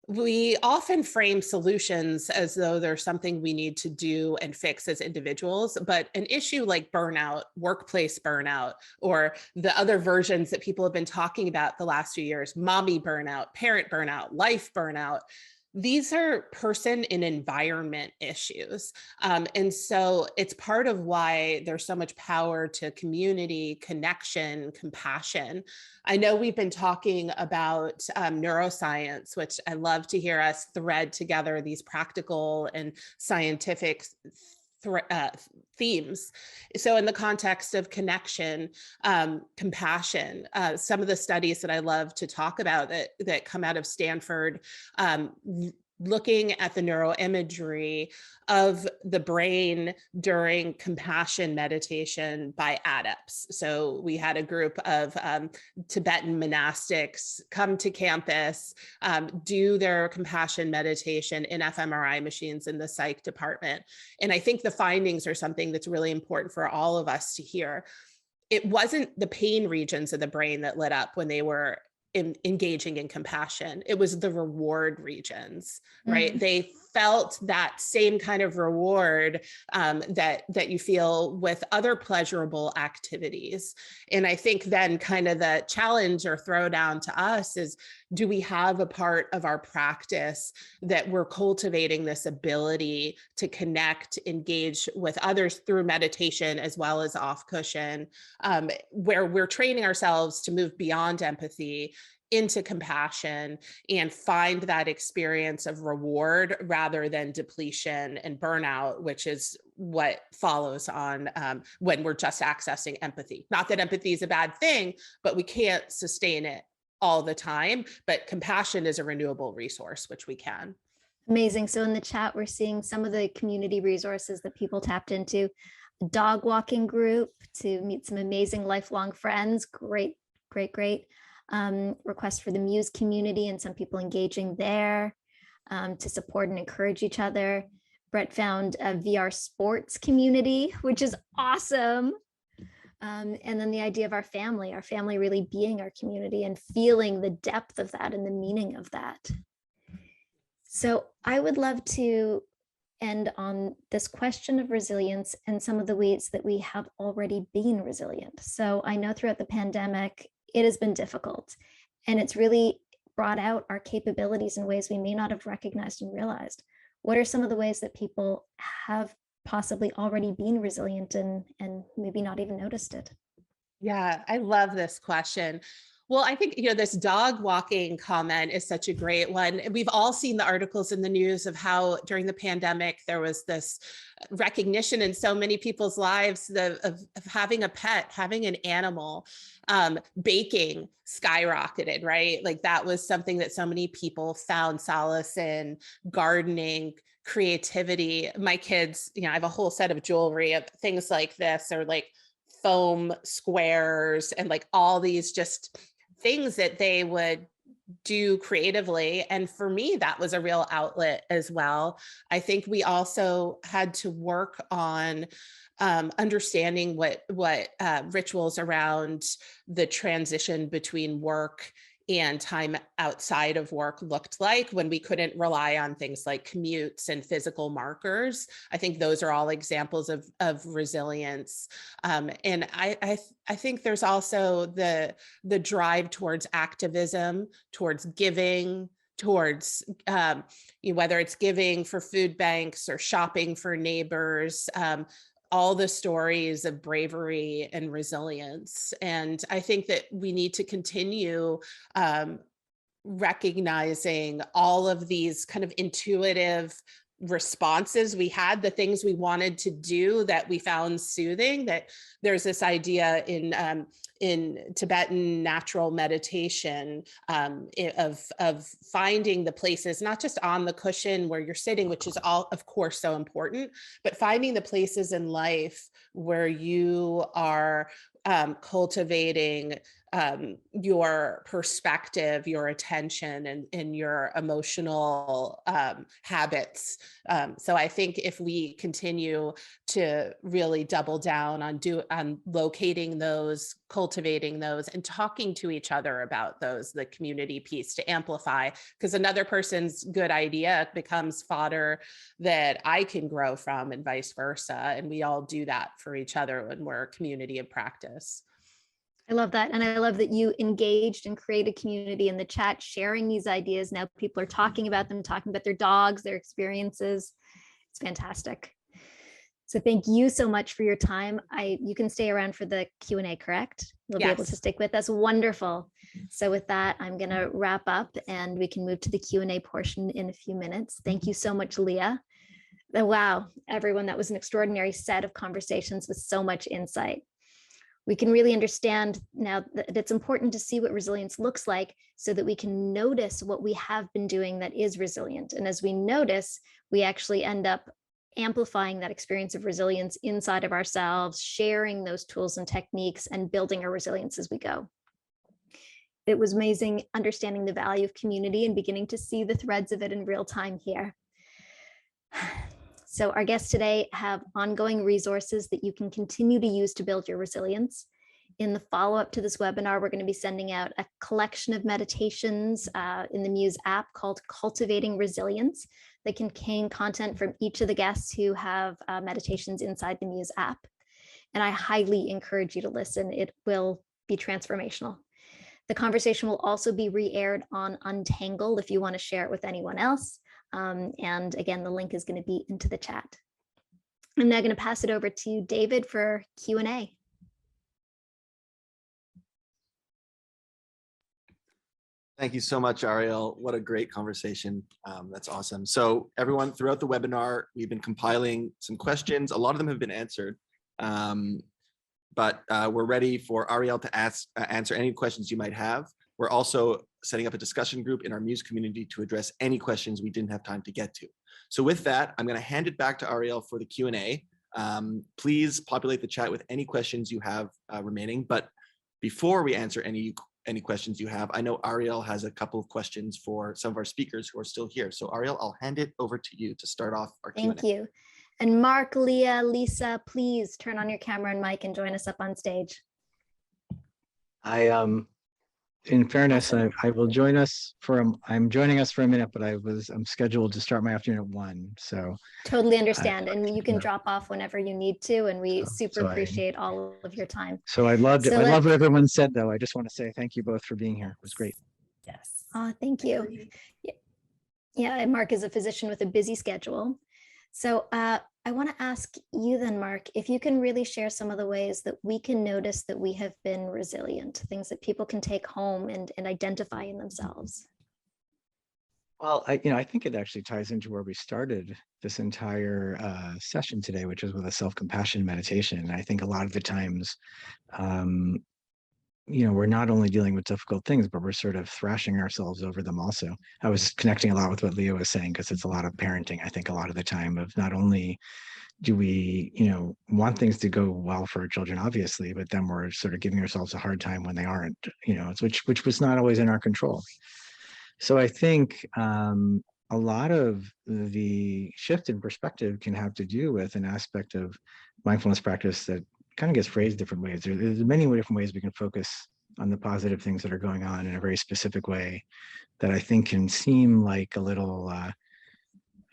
we often frame solutions as though there's something we need to do and fix as individuals. But an issue like burnout, workplace burnout, or the other versions that people have been talking about the last few years, mommy burnout, parent burnout, life burnout, these are person and environment issues. And so it's part of why there's so much power to community, connection, compassion. I know we've been talking about neuroscience, which I love to hear us thread together these practical and scientific themes. So in the context of connection, compassion, some of the studies that I love to talk about that come out of Stanford, looking at the neuroimagery of the brain during compassion meditation by adepts. So we had a group of Tibetan monastics come to campus, do their compassion meditation in fMRI machines in the psych department. And I think the findings are something that's really important for all of us to hear. It wasn't the pain regions of the brain that lit up when they were engaging in compassion. It was the reward regions, right? They felt that same kind of reward that you feel with other pleasurable activities. And I think then kind of the challenge or throwdown to us is, do we have a part of our practice that we're cultivating this ability to connect, engage with others through meditation as well as off cushion, where we're training ourselves to move beyond empathy into compassion and find that experience of reward rather than depletion and burnout, which is what follows on when we're just accessing empathy. Not that empathy is a bad thing, but we can't sustain it all the time. But compassion is a renewable resource, which we can. Amazing. So in the chat, we're seeing some of the community resources that people tapped into. A dog walking group to meet some amazing lifelong friends. Great, great, great. Request for the Muse community and some people engaging there to support and encourage each other. Brett found a VR sports community, which is awesome. And then the idea of our family really being our community and feeling the depth of that and the meaning of that. So I would love to end on this question of resilience and some of the ways that we have already been resilient. So I know throughout the pandemic, it has been difficult, and it's really brought out our capabilities in ways we may not have recognized and realized. What are some of the ways that people have possibly already been resilient and maybe not even noticed it? Yeah, I love this question. Well, I think, this dog walking comment is such a great one. We've all seen the articles in the news of how during the pandemic, there was this recognition in so many people's lives of having a pet, having an animal. Baking skyrocketed, right? Like that was something that so many people found solace in. Gardening, creativity. My kids, I have a whole set of jewelry of things like this, or like foam squares and like all these just things that they would do creatively. And for me, that was a real outlet as well. I think we also had to work on understanding what rituals around the transition between work and time outside of work looked like when we couldn't rely on things like commutes and physical markers. I think those are all examples of resilience. And I think there's also the drive towards activism, towards giving, towards whether it's giving for food banks or shopping for neighbors, all the stories of bravery and resilience. And I think that we need to continue recognizing all of these kind of intuitive responses we had, the things we wanted to do that we found soothing. That there's this idea in Tibetan natural meditation of finding the places, not just on the cushion where you're sitting, which is all, of course, so important, but finding the places in life where you are cultivating your perspective, your attention, and your emotional habits. So I think if we continue to really double down on locating those, cultivating those, and talking to each other about those, the community piece to amplify, because another person's good idea becomes fodder that I can grow from, and vice versa. And we all do that for each other when we're a community of practice. I love that. And I love that you engaged and created community in the chat, sharing these ideas. Now people are talking about them, talking about their dogs, their experiences. It's fantastic. So thank you so much for your time. You can stay around for the Q&A, correct? You'll be able to stick with us. Wonderful. So with that, I'm going to wrap up and we can move to the Q&A portion in a few minutes. Thank you so much, Leah. Wow, everyone, that was an extraordinary set of conversations with so much insight. We can really understand now that it's important to see what resilience looks like so that we can notice what we have been doing that is resilient. And as we notice, we actually end up amplifying that experience of resilience inside of ourselves, sharing those tools and techniques, and building our resilience as we go. It was amazing understanding the value of community and beginning to see the threads of it in real time here. So our guests today have ongoing resources that you can continue to use to build your resilience. In the follow-up to this webinar, we're going to be sending out a collection of meditations in the Muse app called Cultivating Resilience. They contain content from each of the guests who have meditations inside the Muse app. And I highly encourage you to listen. It will be transformational. The conversation will also be re-aired on Untangled if you want to share it with anyone else. And again, the link is going to be into the chat. I'm now going to pass it over to David for Q&A. Thank you so much, Ariel. What a great conversation. That's awesome. So everyone, throughout the webinar, we've been compiling some questions. A lot of them have been answered, but we're ready for Ariel to answer any questions you might have. We're also setting up a discussion group in our Muse community to address any questions we didn't have time to get to. So with that, I'm going to hand it back to Ariel for the Q&A. Please populate the chat with any questions you have remaining. But before we answer any questions you have, I know Ariel has a couple of questions for some of our speakers who are still here. So Ariel, I'll hand it over to you to start off our Q&A. Thank you. And Mark, Leah, Lisa, please turn on your camera and mic and join us up on stage. In fairness, I will join us I'm joining us for a minute, but I'm scheduled to start my afternoon at 1. So Totally understand. And you can drop off whenever you need to. And we super appreciate all of your time. So I love what everyone said, though. I just want to say thank you both for being here. It was great. Yes. Thank you. Yeah, and Mark is a physician with a busy schedule. So I want to ask you then, Mark, if you can really share some of the ways that we can notice that we have been resilient, things that people can take home and identify in themselves. Well, I think it actually ties into where we started this entire session today, which is with a self-compassion meditation. And I think a lot of the times, we're not only dealing with difficult things, but we're sort of thrashing ourselves over them also. I was connecting a lot with what Leah was saying, because it's a lot of parenting, I think, a lot of the time, of not only do we, want things to go well for our children, obviously, but then we're sort of giving ourselves a hard time when they aren't, which was not always in our control. So I think a lot of the shift in perspective can have to do with an aspect of mindfulness practice that kind of gets phrased different ways. There's many different ways we can focus on the positive things that are going on in a very specific way that I think can seem like a little,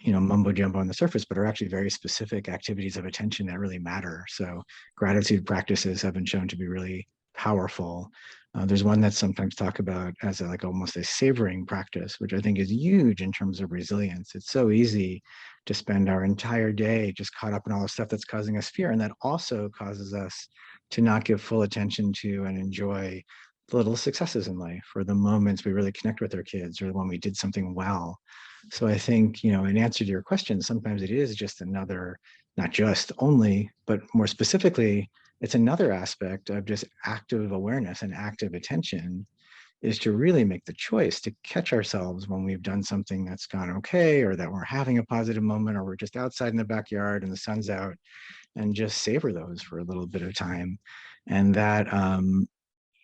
mumbo jumbo on the surface, but are actually very specific activities of attention that really matter. So gratitude practices have been shown to be really powerful. There's one that's sometimes talked about as almost a savoring practice, which I think is huge in terms of resilience. It's so easy to spend our entire day just caught up in all the stuff that's causing us fear. And that also causes us to not give full attention to and enjoy the little successes in life, or the moments we really connect with our kids, or when we did something well. So I think, in answer to your question, sometimes it is just another, not just only, but more specifically, it's another aspect of just active awareness and active attention, is to really make the choice to catch ourselves when we've done something that's gone okay, or that we're having a positive moment, or we're just outside in the backyard and the sun's out, and just savor those for a little bit of time. And that,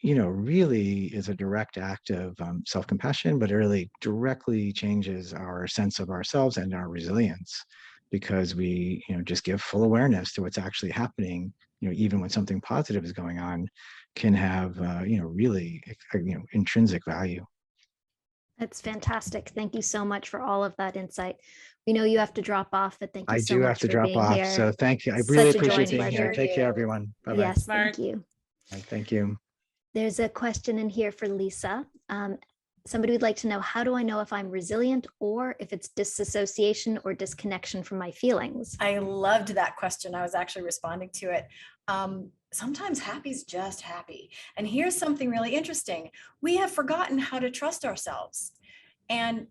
really is a direct act of self-compassion, but it really directly changes our sense of ourselves and our resilience, because we, just give full awareness to what's actually happening, even when something positive is going on, can have, really, intrinsic value. That's fantastic. Thank you so much for all of that insight. We know you have to drop off, but thank you so much. I do have to drop off, here. So thank you. I really appreciate being pleasure. here. Take care, everyone. Bye-bye. Yes, Mark. thank you. Thank you. There's a question in here for Lisa. Somebody would like to know, how do I know if I'm resilient, or if it's disassociation or disconnection from my feelings? I loved that question. I was actually responding to it. Sometimes happy's just happy. And here's something really interesting. We have forgotten how to trust ourselves. And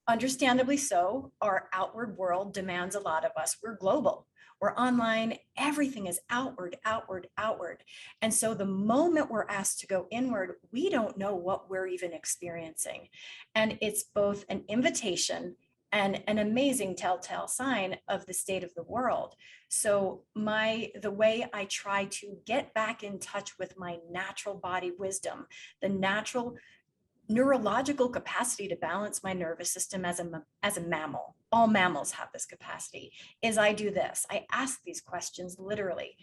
understandably so, our outward world demands a lot of us. We're global. We're online, everything is outward, outward, outward. And so the moment we're asked to go inward, we don't know what we're even experiencing. And it's both an invitation and an amazing telltale sign of the state of the world. So the way I try to get back in touch with my natural body wisdom, the natural neurological capacity to balance my nervous system as a mammal. All mammals have this capacity. Is I do this. I ask these questions literally.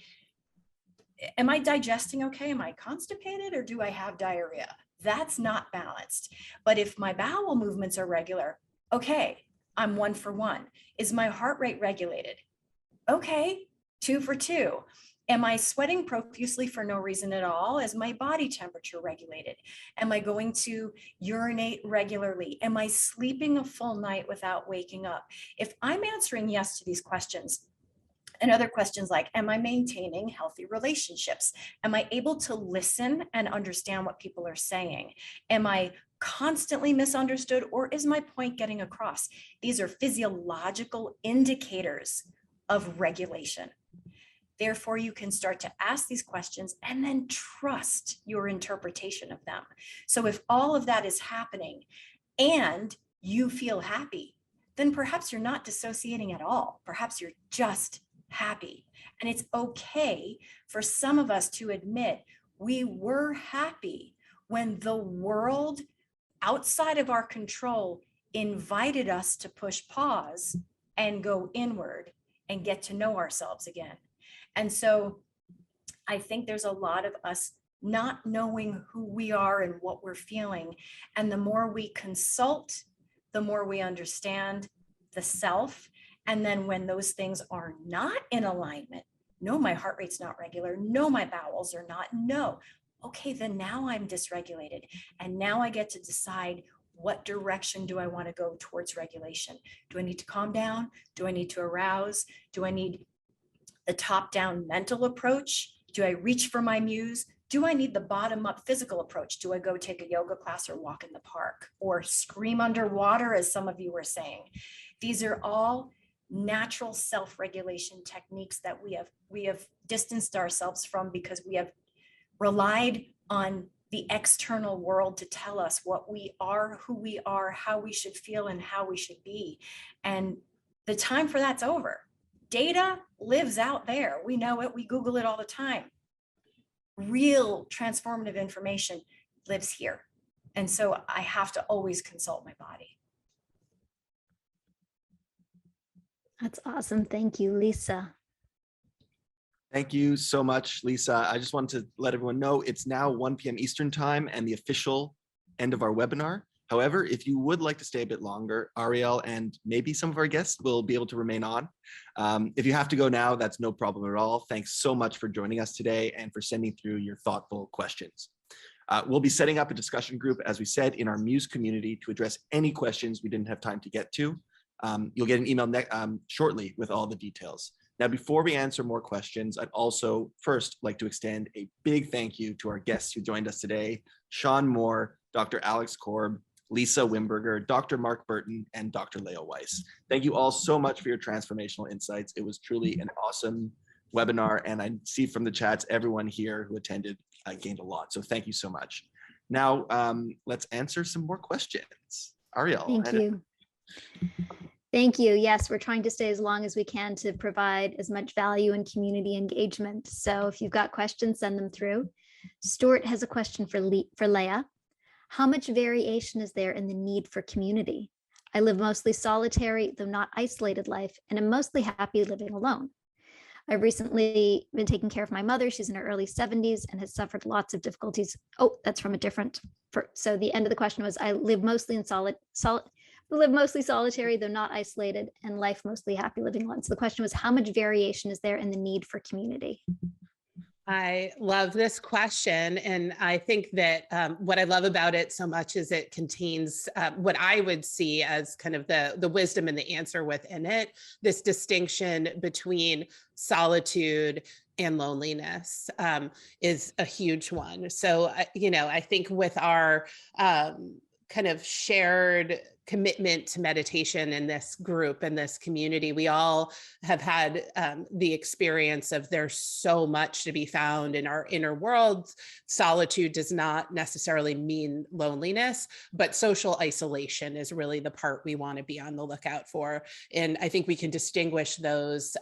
Am I digesting okay? Am I constipated, or do I have diarrhea? That's not balanced. But if my bowel movements are regular, okay, I'm 1 for 1. Is my heart rate regulated? Okay, 2 for 2. Am I sweating profusely for no reason at all? Is my body temperature regulated? Am I going to urinate regularly? Am I sleeping a full night without waking up? If I'm answering yes to these questions, and other questions like, am I maintaining healthy relationships? Am I able to listen and understand what people are saying? Am I constantly misunderstood, or is my point getting across? These are physiological indicators of regulation. Therefore, you can start to ask these questions and then trust your interpretation of them. So if all of that is happening and you feel happy, then perhaps you're not dissociating at all. Perhaps you're just happy. And it's okay for some of us to admit we were happy when the world outside of our control invited us to push pause and go inward and get to know ourselves again. And so I think there's a lot of us not knowing who we are and what we're feeling. And the more we consult, the more we understand the self. And then when those things are not in alignment, no, my heart rate's not regular, no, my bowels are not, no. Okay, then now I'm dysregulated. And now I get to decide, what direction do I want to go towards regulation? Do I need to calm down? Do I need to arouse? Do I need the top-down mental approach? Do I reach for my muse? Do I need the bottom-up physical approach? Do I go take a yoga class or walk in the park or scream underwater, as some of you were saying? These are all natural self-regulation techniques that we have distanced ourselves from because we have relied on the external world to tell us what we are, who we are, how we should feel, and how we should be. And the time for that's over. Data lives out there. We know it. We Google it all the time. Real transformative information lives here. And so I have to always consult my body. That's awesome. Thank you, Lisa. Thank you so much, Lisa. I just wanted to let everyone know it's now 1 p.m. Eastern time and the official end of our webinar. However, if you would like to stay a bit longer, Ariel and maybe some of our guests will be able to remain on. If you have to go now, that's no problem at all. Thanks so much for joining us today and for sending through your thoughtful questions. We'll be setting up a discussion group, as we said, in our Muse community to address any questions we didn't have time to get to. You'll get an email shortly with all the details. Now, before we answer more questions, I'd also first like to extend a big thank you to our guests who joined us today: Shawn Moore, Dr. Alex Corb, Lisa Wimberger, Dr. Mark Burton, and Dr. Leo Weiss. Thank you all so much for your transformational insights. It was truly an awesome webinar, and I see from the chats everyone here who attended gained a lot. So thank you so much. Now, let's answer some more questions. Ariel. Thank you. Thank you. Yes, we're trying to stay as long as we can to provide as much value and community engagement. So if you've got questions, send them through. Stuart has a question for Leah. How much variation is there in the need for community? I live mostly solitary, though not isolated life, and am mostly happy living alone. I've recently been taking care of my mother. She's in her early 70s and has suffered lots of difficulties. Oh, that's from a different. So the end of the question was, I live mostly in solitary, though not isolated, and life mostly happy living alone. So the question was, how much variation is there in the need for community? I love this question. And I think that what I love about it so much is it contains what I would see as kind of the wisdom and the answer within it, this distinction between solitude and loneliness is a huge one. So, I think with our kind of shared commitment to meditation in this group and this community, we all have had the experience of there's so much to be found in our inner worlds. Solitude does not necessarily mean loneliness, but social isolation is really the part we want to be on the lookout for. And I think we can distinguish those,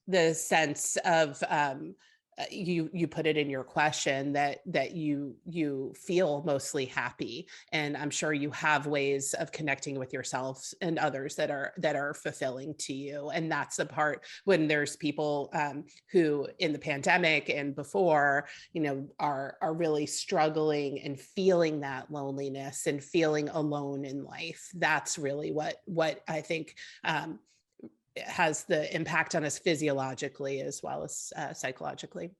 the sense of you put it in your question that you feel mostly happy, and I'm sure you have ways of connecting with yourself and others that are fulfilling to you. And that's the part when there's people who in the pandemic and before, are really struggling and feeling that loneliness and feeling alone in life. That's really what I think has the impact on us physiologically as well as psychologically.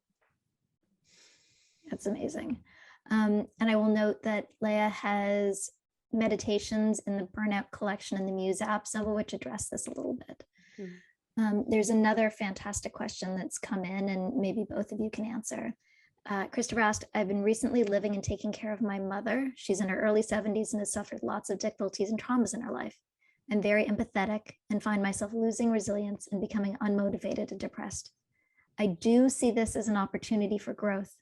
That's amazing. And I will note that Leah has meditations in the Burnout Collection and the Muse app, some of which address this a little bit. There's another fantastic question that's come in, and maybe both of you can answer. Christopher asked, I've been recently living and taking care of my mother. She's in her early 70s and has suffered lots of difficulties and traumas in her life. I'm very empathetic and find myself losing resilience and becoming unmotivated and depressed. I do see this as an opportunity for growth.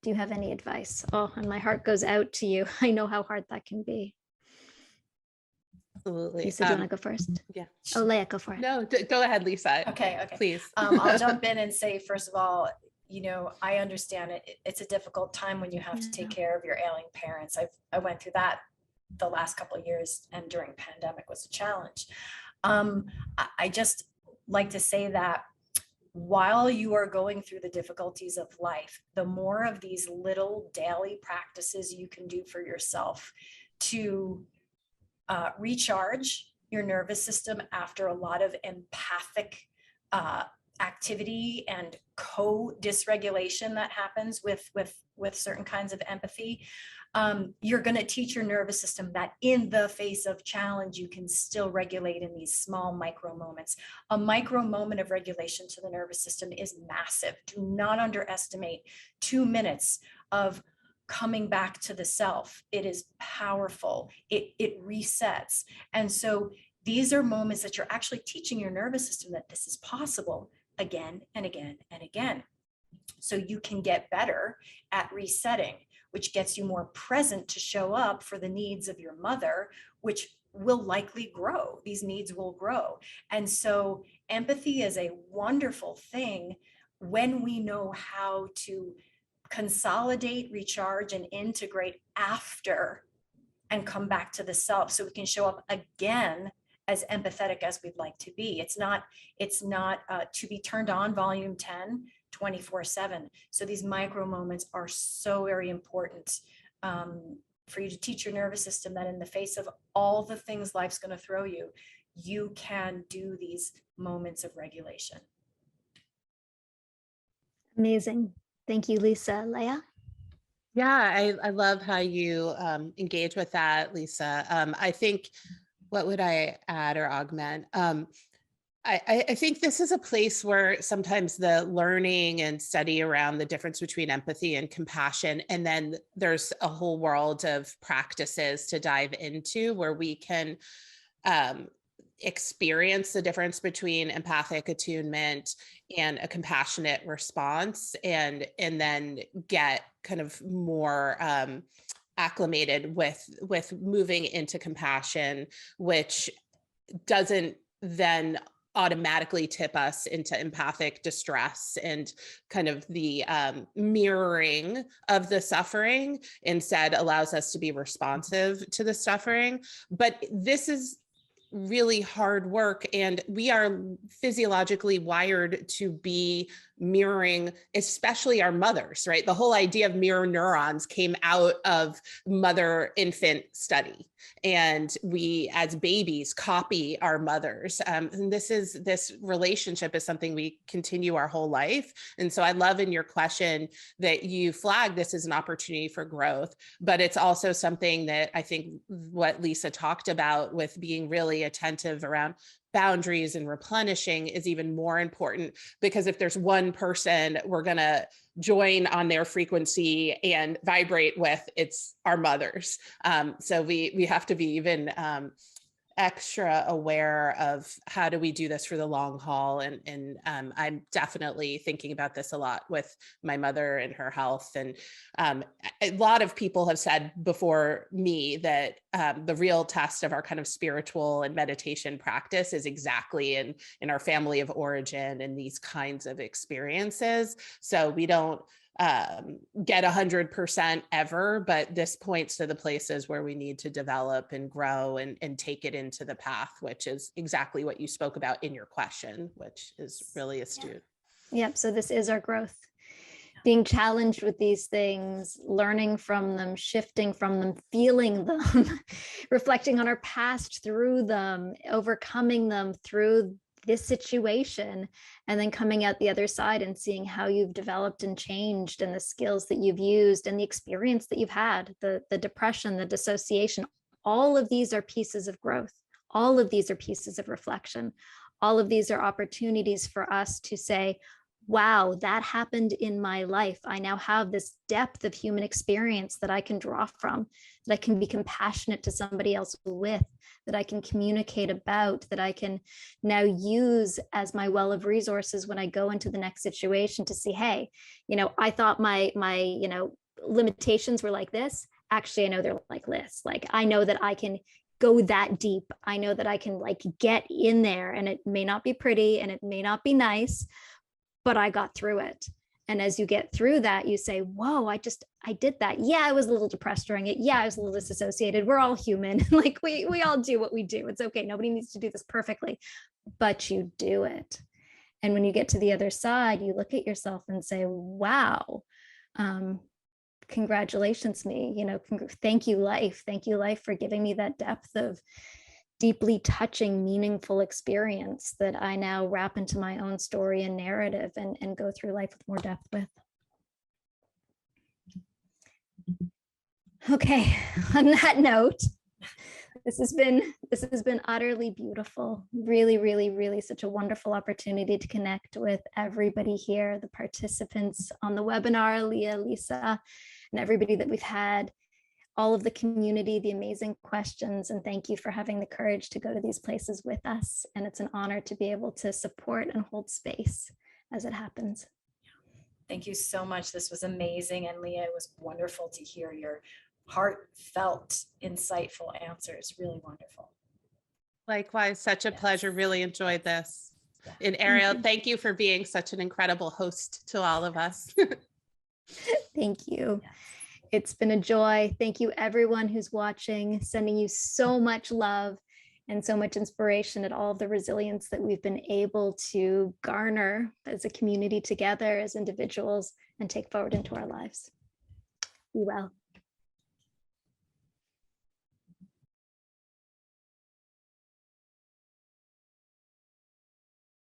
Do you have any advice? Oh, and my heart goes out to you. I know how hard that can be. Absolutely. Lisa, do you want to go first? Yeah. Oh, Leah, go for it. No, go ahead, Lisa. Okay. Please. I'll jump in and say, first of all, I understand it. It's a difficult time when you have to take care of your ailing parents. I went through that the last couple of years, and during pandemic was a challenge. I just like to say that while you are going through the difficulties of life, the more of these little daily practices you can do for yourself to recharge your nervous system after a lot of empathic activity and co-dysregulation that happens with certain kinds of empathy, you're going to teach your nervous system that in the face of challenge, you can still regulate in these small micro moments. A micro moment of regulation to the nervous system is massive. Do not underestimate 2 minutes of coming back to the self. It is powerful. It resets. And so these are moments that you're actually teaching your nervous system that this is possible again and again and again. So you can get better at resetting, which gets you more present to show up for the needs of your mother, which will likely grow. These needs will grow. And so empathy is a wonderful thing when we know how to consolidate, recharge, and integrate after and come back to the self, so we can show up again as empathetic as we'd like to be. It's not to be turned on volume 10 24/7. So these micro moments are so very important for you to teach your nervous system that in the face of all the things life's going to throw you, you can do these moments of regulation. Amazing. Thank you, Lisa. Leah? Yeah, I love how you engage with that, Lisa. I think, what would I add or augment? I think this is a place where sometimes the learning and study around the difference between empathy and compassion, and then there's a whole world of practices to dive into where we can experience the difference between empathic attunement and a compassionate response, and then get kind of more acclimated with moving into compassion, which doesn't then automatically tip us into empathic distress and kind of the mirroring of the suffering, instead allows us to be responsive to the suffering. But this is really hard work, and we are physiologically wired to be mirroring, especially our mothers, right? The whole idea of mirror neurons came out of mother-infant study, and we as babies copy our mothers. And this relationship is something we continue our whole life. And so I love in your question that you flag this as an opportunity for growth, but it's also something that I think what Lisa talked about with being really attentive around boundaries and replenishing is even more important, because if there's one person we're going to join on their frequency and vibrate with, it's our mothers. So we have to be even extra aware of how do we do this for the long haul. And I'm definitely thinking about this a lot with my mother and her health. And a lot of people have said before me that the real test of our kind of spiritual and meditation practice is exactly in our family of origin and these kinds of experiences. So we don't get 100% ever, but this points to the places where we need to develop and grow and take it into the path, which is exactly what you spoke about in your question, which is really astute. Yep. So this is our growth. Being challenged with these things, learning from them, shifting from them, feeling them, reflecting on our past through them, overcoming them through this situation, and then coming out the other side and seeing how you've developed and changed, and the skills that you've used and the experience that you've had, the depression, the dissociation. All of these are pieces of growth. All of these are pieces of reflection. All of these are opportunities for us to say, wow, that happened in my life. I now have this depth of human experience that I can draw from, that I can be compassionate to somebody else with, that I can communicate about, that I can now use as my well of resources when I go into the next situation to see, hey, I thought my limitations were like this. Actually, I know they're like this. Like, I know that I can go that deep. I know that I can get in there, and it may not be pretty and it may not be nice, but I got through it. And as you get through that, you say, whoa, I did that. Yeah, I was a little depressed during it. Yeah, I was a little disassociated. We're all human. We all do what we do. It's okay. Nobody needs to do this perfectly, but you do it. And when you get to the other side, you look at yourself and say, wow, congratulations me, thank you life. Thank you life for giving me that depth of deeply touching, meaningful experience that I now wrap into my own story and narrative and go through life with more depth with. Okay, on that note, this has been utterly beautiful. Really, really, really such a wonderful opportunity to connect with everybody here, the participants on the webinar, Leah, Lisa, and everybody that we've had, all of the community, the amazing questions, and thank you for having the courage to go to these places with us. And it's an honor to be able to support and hold space as it happens. Thank you so much. This was amazing. And Leah, it was wonderful to hear your heartfelt, insightful answers. Really wonderful. Likewise, such a pleasure. Really enjoyed this. And Ariel, thank you for being such an incredible host to all of us. Thank you. It's been a joy. Thank you, everyone who's watching, sending you so much love and so much inspiration at all of the resilience that we've been able to garner as a community together, as individuals, and take forward into our lives. Be well.